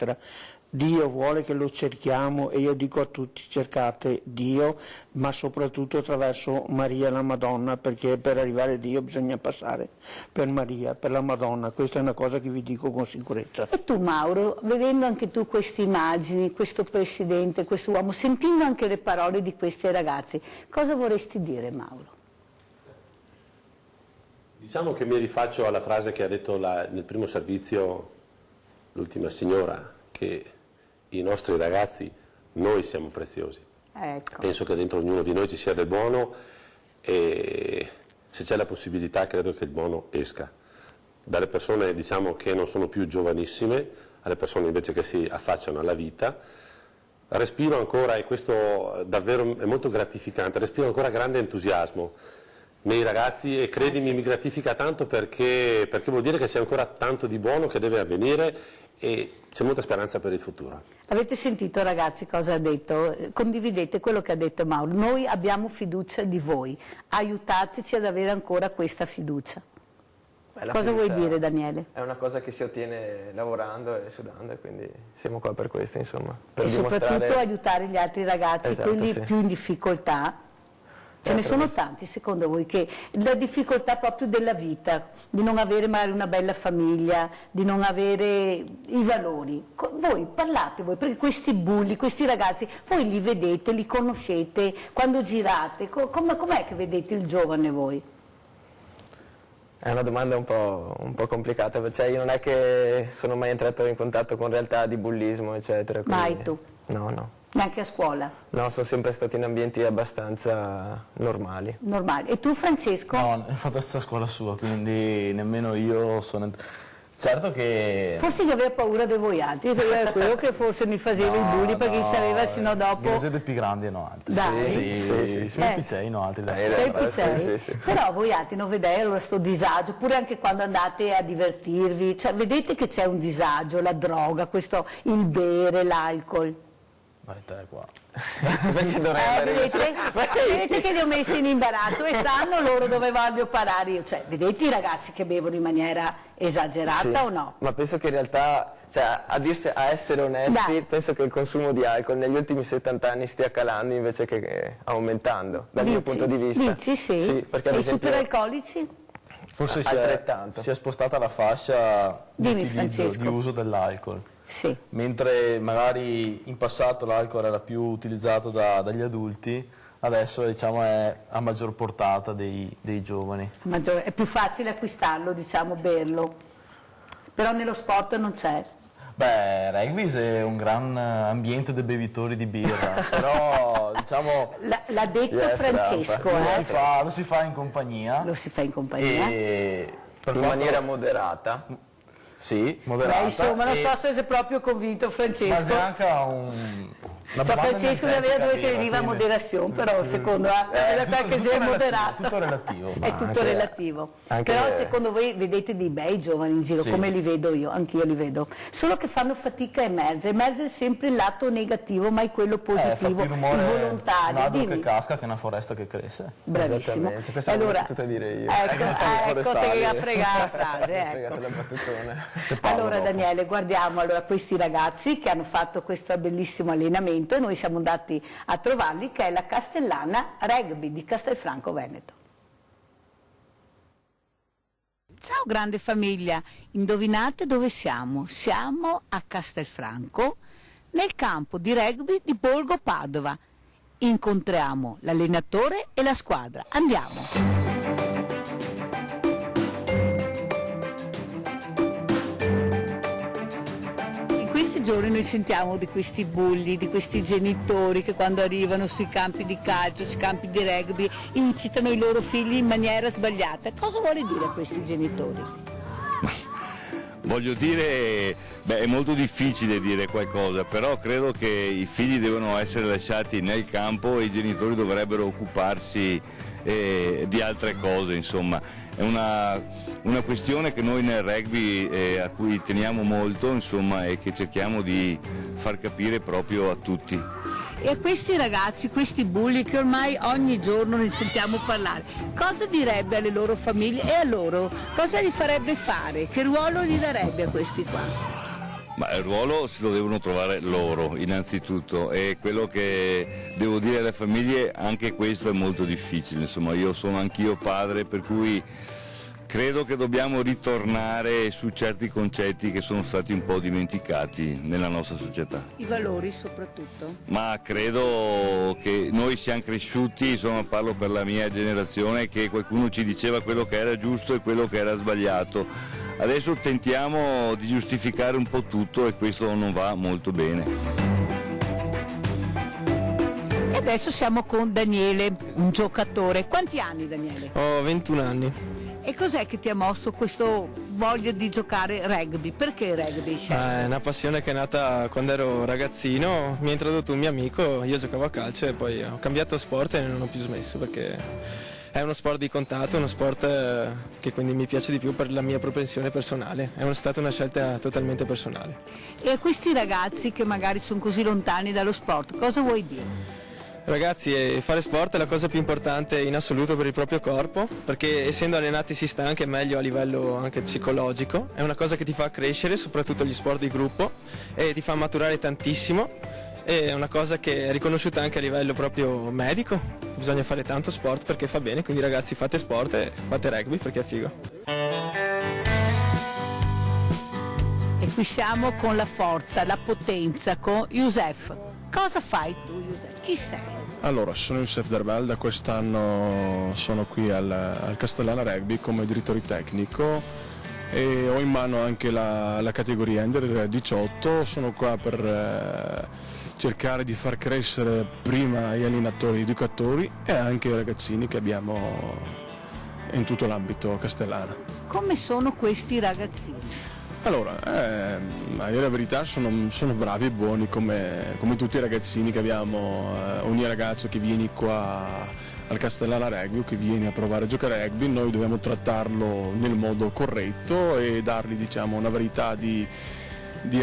Dio vuole che lo cerchiamo e io dico a tutti cercate Dio, ma soprattutto attraverso Maria la Madonna, perché per arrivare a Dio bisogna passare per Maria, per la Madonna. Questa è una cosa che vi dico con sicurezza. E tu Mauro, vedendo anche tu queste immagini, questo presidente, questo uomo, sentendo anche le parole di questi ragazzi, cosa vorresti dire Mauro? Diciamo che mi rifaccio alla frase che ha detto nel primo servizio l'ultima signora, che i nostri ragazzi, noi siamo preziosi. Ecco. Penso che dentro ognuno di noi ci sia del buono e se c'è la possibilità credo che il buono esca. Dalle persone diciamo che non sono più giovanissime, alle persone invece che si affacciano alla vita. Respiro ancora, e questo davvero è molto gratificante, respiro ancora grande entusiasmo nei ragazzi e credimi mi gratifica tanto perché vuol dire che c'è ancora tanto di buono che deve avvenire e c'è molta speranza per il futuro. Avete sentito ragazzi cosa ha detto? Condividete quello che ha detto Mauro. Noi abbiamo fiducia di voi, aiutateci ad avere ancora questa fiducia. Cosa vuoi dire Daniele? È una cosa che si ottiene lavorando e sudando e quindi siamo qua per questo insomma. Per e dimostrare... soprattutto aiutare gli altri ragazzi, esatto, quelli sì. più in difficoltà. Ce ne sono tanti secondo voi che la difficoltà proprio della vita, di non avere magari una bella famiglia, di non avere i valori. Voi parlate voi, perché questi bulli, questi ragazzi, voi li vedete, li conoscete, quando girate, com'è che vedete il giovane voi? È una domanda un po' complicata, perché io non è che sono mai entrato in contatto con realtà di bullismo, eccetera. Quindi... Mai tu? No. Neanche a scuola? No, sono sempre stato in ambienti abbastanza normali. Normali. E tu Francesco? No, ho fatto la stessa scuola sua, quindi nemmeno io sono... Certo che... Forse che aveva paura di voi altri, era quello che forse mi faceva i bulli perché sapeva sino dopo... Io siete più grandi e no altri. Dai. Sì, siamo piccei, no altri. Sei piccei? Sì. Però voi altri non vedete allora sto disagio, pure anche quando andate a divertirvi, cioè vedete che c'è un disagio, la droga, questo, il bere, l'alcol. Vai te qua. Perché dovrei andare vedete che li ho messi in imbarazzo e sanno loro dove voglio parare io. Cioè, vedete i ragazzi che bevono in maniera esagerata o no? Ma penso che in realtà, cioè, a essere onesti, penso che il consumo di alcol negli ultimi 70 anni stia calando invece che aumentando, dal mio punto di vista. Dici sì? Perché, e i superalcolici? Forse si è spostata la fascia di utilizzo, di uso dell'alcol. Sì. Mentre magari in passato l'alcol era più utilizzato dagli adulti, adesso diciamo è a maggior portata dei giovani. È più facile acquistarlo, diciamo, berlo, però nello sport non c'è. Beh, rugby è un gran ambiente dei bevitori di birra, però diciamo... L'ha detto Francesco. Lo si fa in compagnia. Lo si fa in compagnia. E in maniera moderata. Sì, moderata. Beh, insomma, non so se sei proprio convinto Francesco. Ma c'è anche una Francesco aveva dove che deriva moderazione, però secondo me è moderato. Tutto relativo. È tutto relativo. Però secondo voi vedete dei bei giovani in giro, come li vedo io, anch'io li vedo. Solo che fanno fatica a emerge sempre il lato negativo, mai quello positivo, il volontario. Un albero che casca che è una foresta che cresce. Bravissimo. Questa allora, è dire io. Ecco te che ha fregato la frase. Allora Daniele, guardiamo questi ragazzi che hanno fatto questo bellissimo allenamento e noi siamo andati a trovarli, che è la Castellana Rugby di Castelfranco Veneto. Ciao grande famiglia, indovinate dove siamo? Siamo a Castelfranco, nel campo di rugby di Borgo Padova. Incontriamo l'allenatore e la squadra. Andiamo! Giorni noi sentiamo di questi bulli, di questi genitori che quando arrivano sui campi di calcio, sui campi di rugby, incitano i loro figli in maniera sbagliata. Cosa vuole dire a questi genitori? Voglio dire, è molto difficile dire qualcosa, però credo che i figli devono essere lasciati nel campo e i genitori dovrebbero occuparsi di altre cose, insomma. È una questione che noi nel rugby a cui teniamo molto, insomma, e che cerchiamo di far capire proprio a tutti. E a questi ragazzi, questi bulli che ormai ogni giorno ne sentiamo parlare, cosa direbbe alle loro famiglie e a loro? Cosa li farebbe fare? Che ruolo gli darebbe a questi qua? Ma il ruolo se lo devono trovare loro innanzitutto, e quello che devo dire alle famiglie, anche questo è molto difficile, insomma io sono anch'io padre, per cui credo che dobbiamo ritornare su certi concetti che sono stati un po' dimenticati nella nostra società. I valori soprattutto. Ma credo che noi siamo cresciuti, insomma parlo per la mia generazione, che qualcuno ci diceva quello che era giusto e quello che era sbagliato. Adesso tentiamo di giustificare un po' tutto e questo non va molto bene. E adesso siamo con Daniele, un giocatore. Quanti anni, Daniele? Ho 21 anni. E cos'è che ti ha mosso questo voglia di giocare rugby? Perché rugby? È una passione che è nata quando ero ragazzino, mi ha introdotto un mio amico, io giocavo a calcio e poi ho cambiato sport e non ho più smesso perché è uno sport di contatto, uno sport che quindi mi piace di più per la mia propensione personale, è stata una scelta totalmente personale. E a questi ragazzi che magari sono così lontani dallo sport, cosa vuoi dire? Ragazzi, fare sport è la cosa più importante in assoluto per il proprio corpo, perché essendo allenati si sta anche meglio a livello anche psicologico, è una cosa che ti fa crescere, soprattutto gli sport di gruppo, e ti fa maturare tantissimo, e è una cosa che è riconosciuta anche a livello proprio medico, bisogna fare tanto sport perché fa bene, quindi ragazzi fate sport e fate rugby perché è figo. E qui siamo con la forza, la potenza, con Youssef. Cosa fai tu, Youssef? Chi sei? Allora, sono Youssef Derbel, da quest'anno sono qui al Castellana Rugby come direttore tecnico e ho in mano anche la categoria Under 18, sono qua per cercare di far crescere prima gli allenatori e educatori e anche i ragazzini che abbiamo in tutto l'ambito castellano. Come sono questi ragazzini? Allora, a dire la verità sono bravi e buoni come tutti i ragazzini che abbiamo, ogni ragazzo che viene qua al Castellana Rugby o che viene a provare a giocare a rugby, noi dobbiamo trattarlo nel modo corretto e dargli, diciamo, una varietà di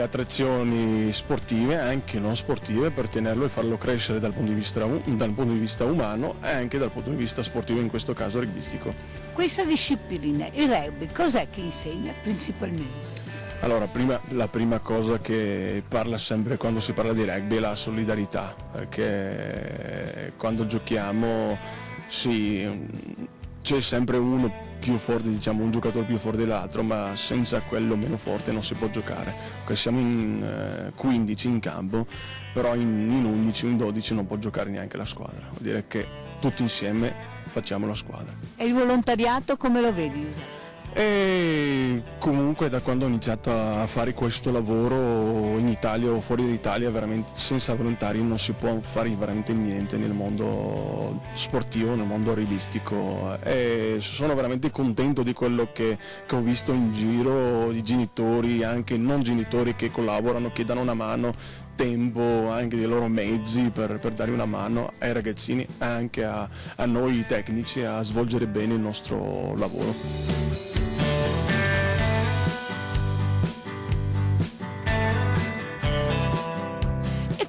attrazioni sportive, anche non sportive, per tenerlo e farlo crescere dal punto di vista umano e anche dal punto di vista sportivo, in questo caso rugbistico. Questa disciplina, il rugby, cos'è che insegna principalmente? Allora, la prima cosa che parla sempre quando si parla di rugby è la solidarietà, perché quando giochiamo c'è sempre uno più forte, diciamo un giocatore più forte dell'altro, ma senza quello meno forte non si può giocare. Perché siamo in 15 in campo, però in 11, in 12 non può giocare neanche la squadra. Vuol dire che tutti insieme facciamo la squadra. E il volontariato come lo vedi? E comunque da quando ho iniziato a fare questo lavoro in Italia o fuori d'Italia, veramente senza volontari non si può fare veramente niente nel mondo sportivo, nel mondo rugbistico, e sono veramente contento di quello che ho visto in giro, di genitori, anche non genitori che collaborano, che danno una mano, tempo, anche dei loro mezzi per dare una mano ai ragazzini e anche a noi tecnici a svolgere bene il nostro lavoro.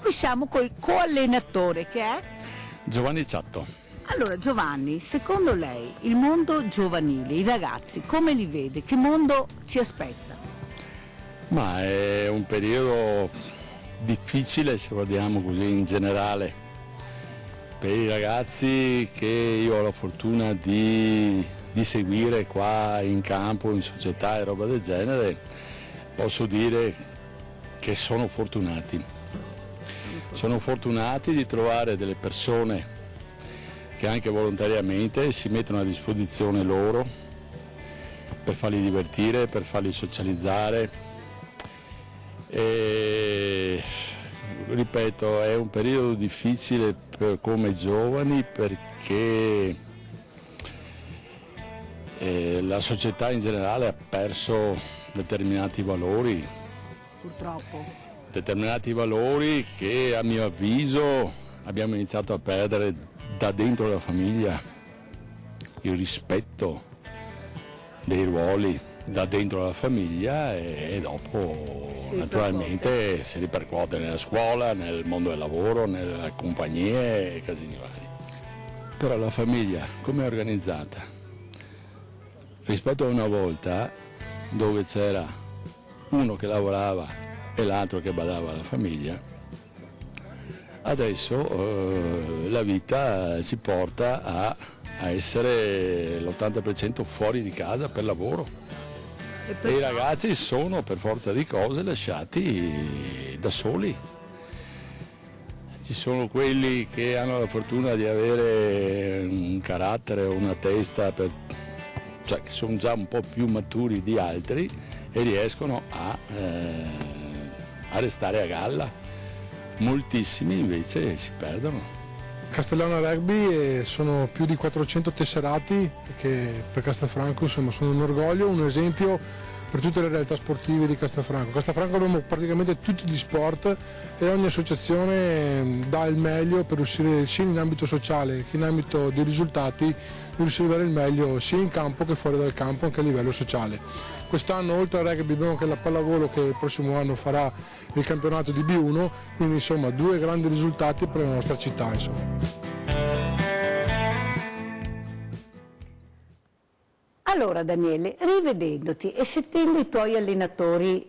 Qui siamo col coallenatore che è? Giovanni Ciatto. Allora Giovanni, secondo lei il mondo giovanile, i ragazzi, come li vede? Che mondo ci aspetta? Ma è un periodo difficile, se guardiamo così in generale, per i ragazzi che io ho la fortuna di seguire qua in campo, in società e roba del genere. Posso dire che sono fortunati. Sono fortunati di trovare delle persone che anche volontariamente si mettono a disposizione loro per farli divertire, per farli socializzare. E, ripeto, è un periodo difficile come giovani perché la società in generale ha perso determinati valori. Purtroppo. Determinati valori che a mio avviso abbiamo iniziato a perdere da dentro la famiglia, il rispetto dei ruoli da dentro la famiglia e dopo naturalmente si ripercuote nella scuola, nel mondo del lavoro, nelle compagnie e casini vari. Però la famiglia come è organizzata? Rispetto a una volta dove c'era uno che lavorava e l'altro che badava alla famiglia. Adesso la vita si porta a essere l'80% fuori di casa per lavoro e i ragazzi sono per forza di cose lasciati da soli. Ci sono quelli che hanno la fortuna di avere un carattere o una testa, cioè che sono già un po' più maturi di altri e riescono a restare a galla. Moltissimi invece si perdono. Castellana Rugby sono più di 400 tesserati che per Castelfranco insomma sono un orgoglio, un esempio per tutte le realtà sportive di Castelfranco. A Castelfranco abbiamo praticamente tutti gli sport e ogni associazione dà il meglio per riuscire sia in ambito sociale che in ambito di risultati, di riuscire a dare il meglio sia in campo che fuori dal campo, anche a livello sociale. Quest'anno oltre al rugby abbiamo anche la pallavolo che il prossimo anno farà il campionato di B1, quindi insomma 2 grandi risultati per la nostra città. Insomma. Allora Daniele, rivedendoti e sentendo i tuoi allenatori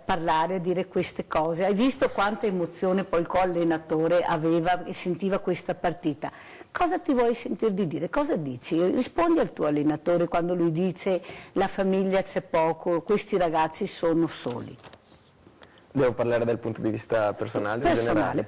parlare, a dire queste cose, hai visto quanta emozione poi il co-allenatore aveva e sentiva questa partita. Cosa ti vuoi sentire di dire? Cosa dici? Rispondi al tuo allenatore quando lui dice la famiglia c'è poco, questi ragazzi sono soli. Devo parlare dal punto di vista personale?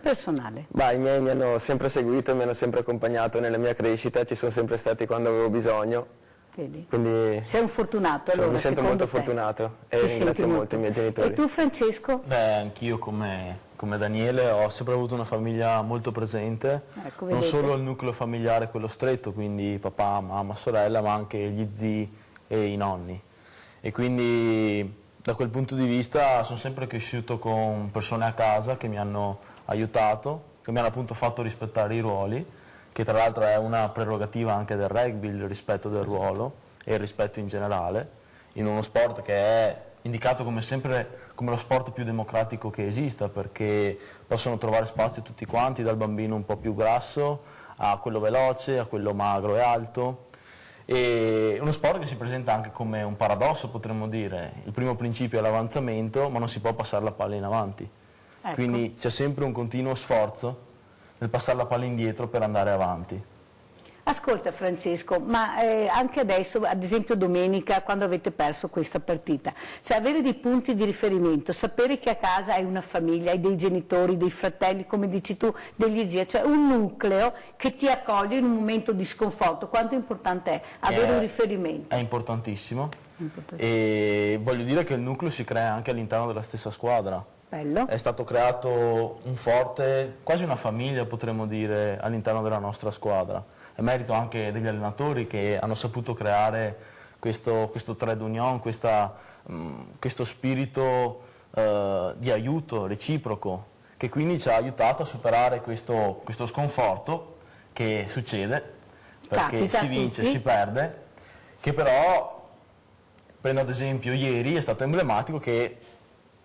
Personale. I miei mi hanno sempre seguito, mi hanno sempre accompagnato nella mia crescita, ci sono sempre stati quando avevo bisogno. Vedi? Quindi sei un fortunato allora, mi sento molto fortunato e ringrazio molto i miei genitori. E tu Francesco? Anch'io come Daniele ho sempre avuto una famiglia molto presente, non solo il nucleo familiare quello stretto, quindi papà, mamma, sorella, ma anche gli zii e i nonni. E quindi da quel punto di vista sono sempre cresciuto con persone a casa che mi hanno aiutato, che mi hanno appunto fatto rispettare i ruoli, che tra l'altro è una prerogativa anche del rugby, il rispetto del ruolo e il rispetto in generale, in uno sport che è indicato come sempre come lo sport più democratico che esista, perché possono trovare spazio tutti quanti, dal bambino un po' più grasso a quello veloce, a quello magro e alto. E uno sport che si presenta anche come un paradosso, potremmo dire. Il primo principio è l'avanzamento, ma non si può passare la palla in avanti. Ecco. Quindi c'è sempre un continuo sforzo nel passare la palla indietro per andare avanti. Ascolta Francesco, ma anche adesso, ad esempio domenica, quando avete perso questa partita, cioè avere dei punti di riferimento, sapere che a casa hai una famiglia, hai dei genitori, dei fratelli, come dici tu, degli zii, cioè un nucleo che ti accoglie in un momento di sconforto, quanto importante è avere un riferimento? È importantissimo. E voglio dire che il nucleo si crea anche all'interno della stessa squadra. Bello. È stato creato un forte, quasi una famiglia potremmo dire, all'interno della nostra squadra. È merito anche degli allenatori che hanno saputo creare questo trade union, questo spirito di aiuto reciproco, che quindi ci ha aiutato a superare questo sconforto che succede, perché capita si vince, tutti. si perde, che però, prendo ad esempio ieri, è stato emblematico che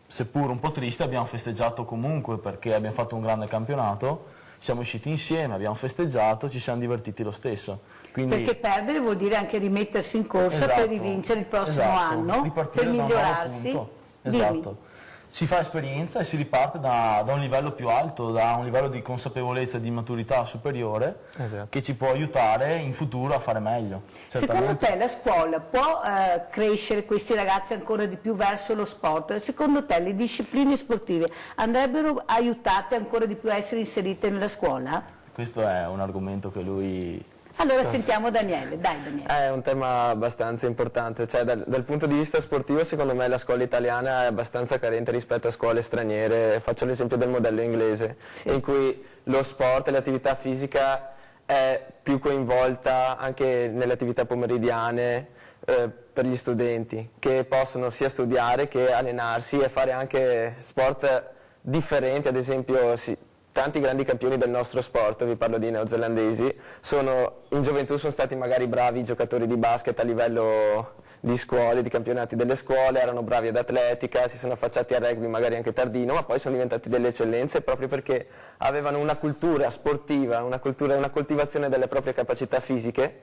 seppur un po' triste abbiamo festeggiato comunque perché abbiamo fatto un grande campionato, siamo usciti insieme, abbiamo festeggiato, ci siamo divertiti lo stesso. Quindi, perché perdere vuol dire anche rimettersi in corsa per rivincere il prossimo anno, per migliorarsi. Esatto. Si fa esperienza e si riparte da un livello più alto, da un livello di consapevolezza e di maturità superiore, che ci può aiutare in futuro a fare meglio. Secondo te la scuola può crescere questi ragazzi ancora di più verso lo sport? Secondo te le discipline sportive andrebbero aiutate ancora di più a essere inserite nella scuola? Questo è un argomento che lui... Allora sentiamo Daniele, dai Daniele. È un tema abbastanza importante, cioè dal punto di vista sportivo secondo me la scuola italiana è abbastanza carente rispetto a scuole straniere. Faccio l'esempio del modello inglese, in cui lo sport e l'attività fisica è più coinvolta anche nelle attività pomeridiane per gli studenti, che possono sia studiare che allenarsi e fare anche sport differenti, ad esempio tanti grandi campioni del nostro sport, vi parlo di neozelandesi, in gioventù sono stati magari bravi giocatori di basket a livello di scuole, di campionati delle scuole, erano bravi ad atletica, si sono affacciati al rugby magari anche tardino, ma poi sono diventati delle eccellenze proprio perché avevano una cultura sportiva, una coltivazione delle proprie capacità fisiche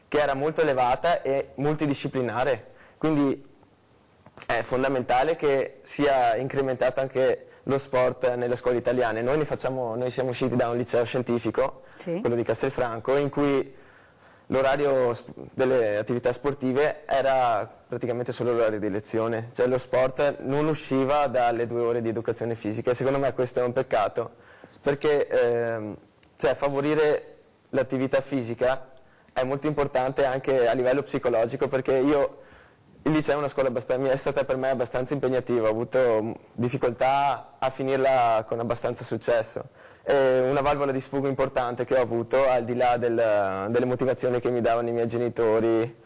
che era molto elevata e multidisciplinare. Quindi è fondamentale che sia incrementato anche lo sport nelle scuole italiane. Noi siamo usciti da un liceo scientifico, quello di Castelfranco, in cui l'orario delle attività sportive era praticamente solo l'orario di lezione, cioè lo sport non usciva dalle 2 ore di educazione fisica e secondo me questo è un peccato, perché favorire l'attività fisica è molto importante anche a livello psicologico, perché il liceo è una scuola è stata per me abbastanza impegnativa, ho avuto difficoltà a finirla con abbastanza successo. E una valvola di sfogo importante che ho avuto, al di là delle motivazioni che mi davano i miei genitori,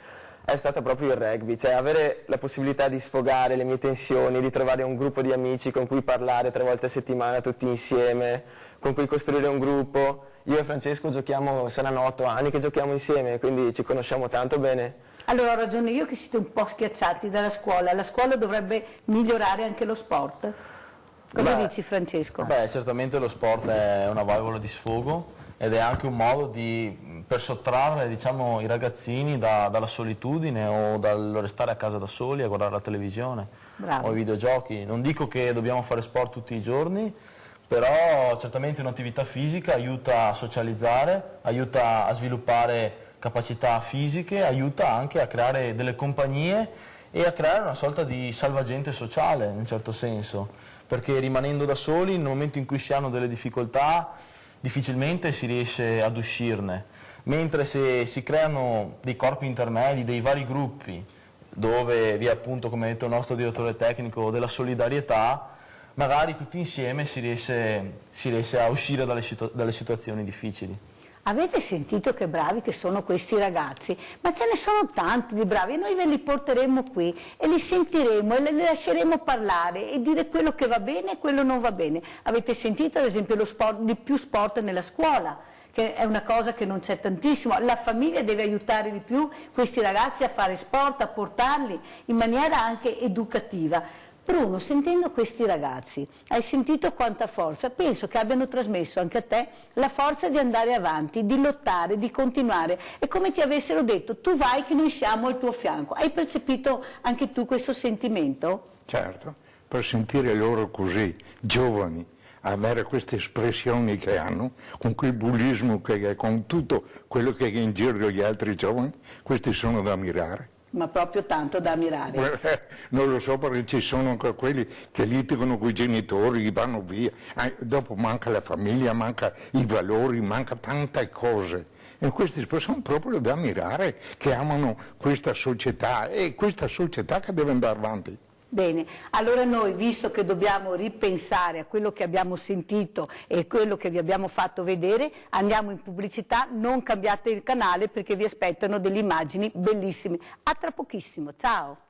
è stata proprio il rugby, cioè avere la possibilità di sfogare le mie tensioni, di trovare un gruppo di amici con cui parlare 3 volte a settimana tutti insieme, con cui costruire un gruppo. Io e Francesco saranno 8 anni che giochiamo insieme, quindi ci conosciamo tanto bene. Allora ho ragione io che siete un po' schiacciati dalla scuola, la scuola dovrebbe migliorare anche lo sport? Cosa dici Francesco? Beh, certamente lo sport è una valvola di sfogo ed è anche un modo per sottrarre, diciamo, i ragazzini dalla solitudine o dal restare a casa da soli a guardare la televisione o i videogiochi. Non dico che dobbiamo fare sport tutti i giorni, però certamente un'attività fisica aiuta a socializzare, aiuta a sviluppare capacità fisiche, aiuta anche a creare delle compagnie e a creare una sorta di salvagente sociale in un certo senso, perché rimanendo da soli nel momento in cui si hanno delle difficoltà difficilmente si riesce ad uscirne, mentre se si creano dei corpi intermedi, dei vari gruppi dove vi è appunto, come ha detto il nostro direttore tecnico, della solidarietà, magari tutti insieme si riesce a uscire dalle situazioni difficili. Avete sentito che bravi che sono questi ragazzi? Ma ce ne sono tanti di bravi e noi ve li porteremo qui e li sentiremo e li lasceremo parlare e dire quello che va bene e quello non va bene. Avete sentito ad esempio di più sport nella scuola, che è una cosa che non c'è tantissimo. La famiglia deve aiutare di più questi ragazzi a fare sport, a portarli in maniera anche educativa. Bruno, sentendo questi ragazzi, hai sentito quanta forza? Penso che abbiano trasmesso anche a te la forza di andare avanti, di lottare, di continuare. È come ti avessero detto, tu vai che noi siamo al tuo fianco. Hai percepito anche tu questo sentimento? Certo, per sentire loro così, giovani, avere queste espressioni che hanno, con quel bullismo che è, con tutto quello che è in giro gli altri giovani, questi sono da ammirare. Ma proprio tanto da ammirare. Non lo so, perché ci sono anche quelli che litigano con i genitori, vanno via, dopo manca la famiglia, manca i valori, manca tante cose. E questi sono proprio da ammirare, che amano questa società e questa società che deve andare avanti. Bene, allora noi, visto che dobbiamo ripensare a quello che abbiamo sentito e quello che vi abbiamo fatto vedere, andiamo in pubblicità, non cambiate il canale perché vi aspettano delle immagini bellissime. A tra pochissimo, ciao!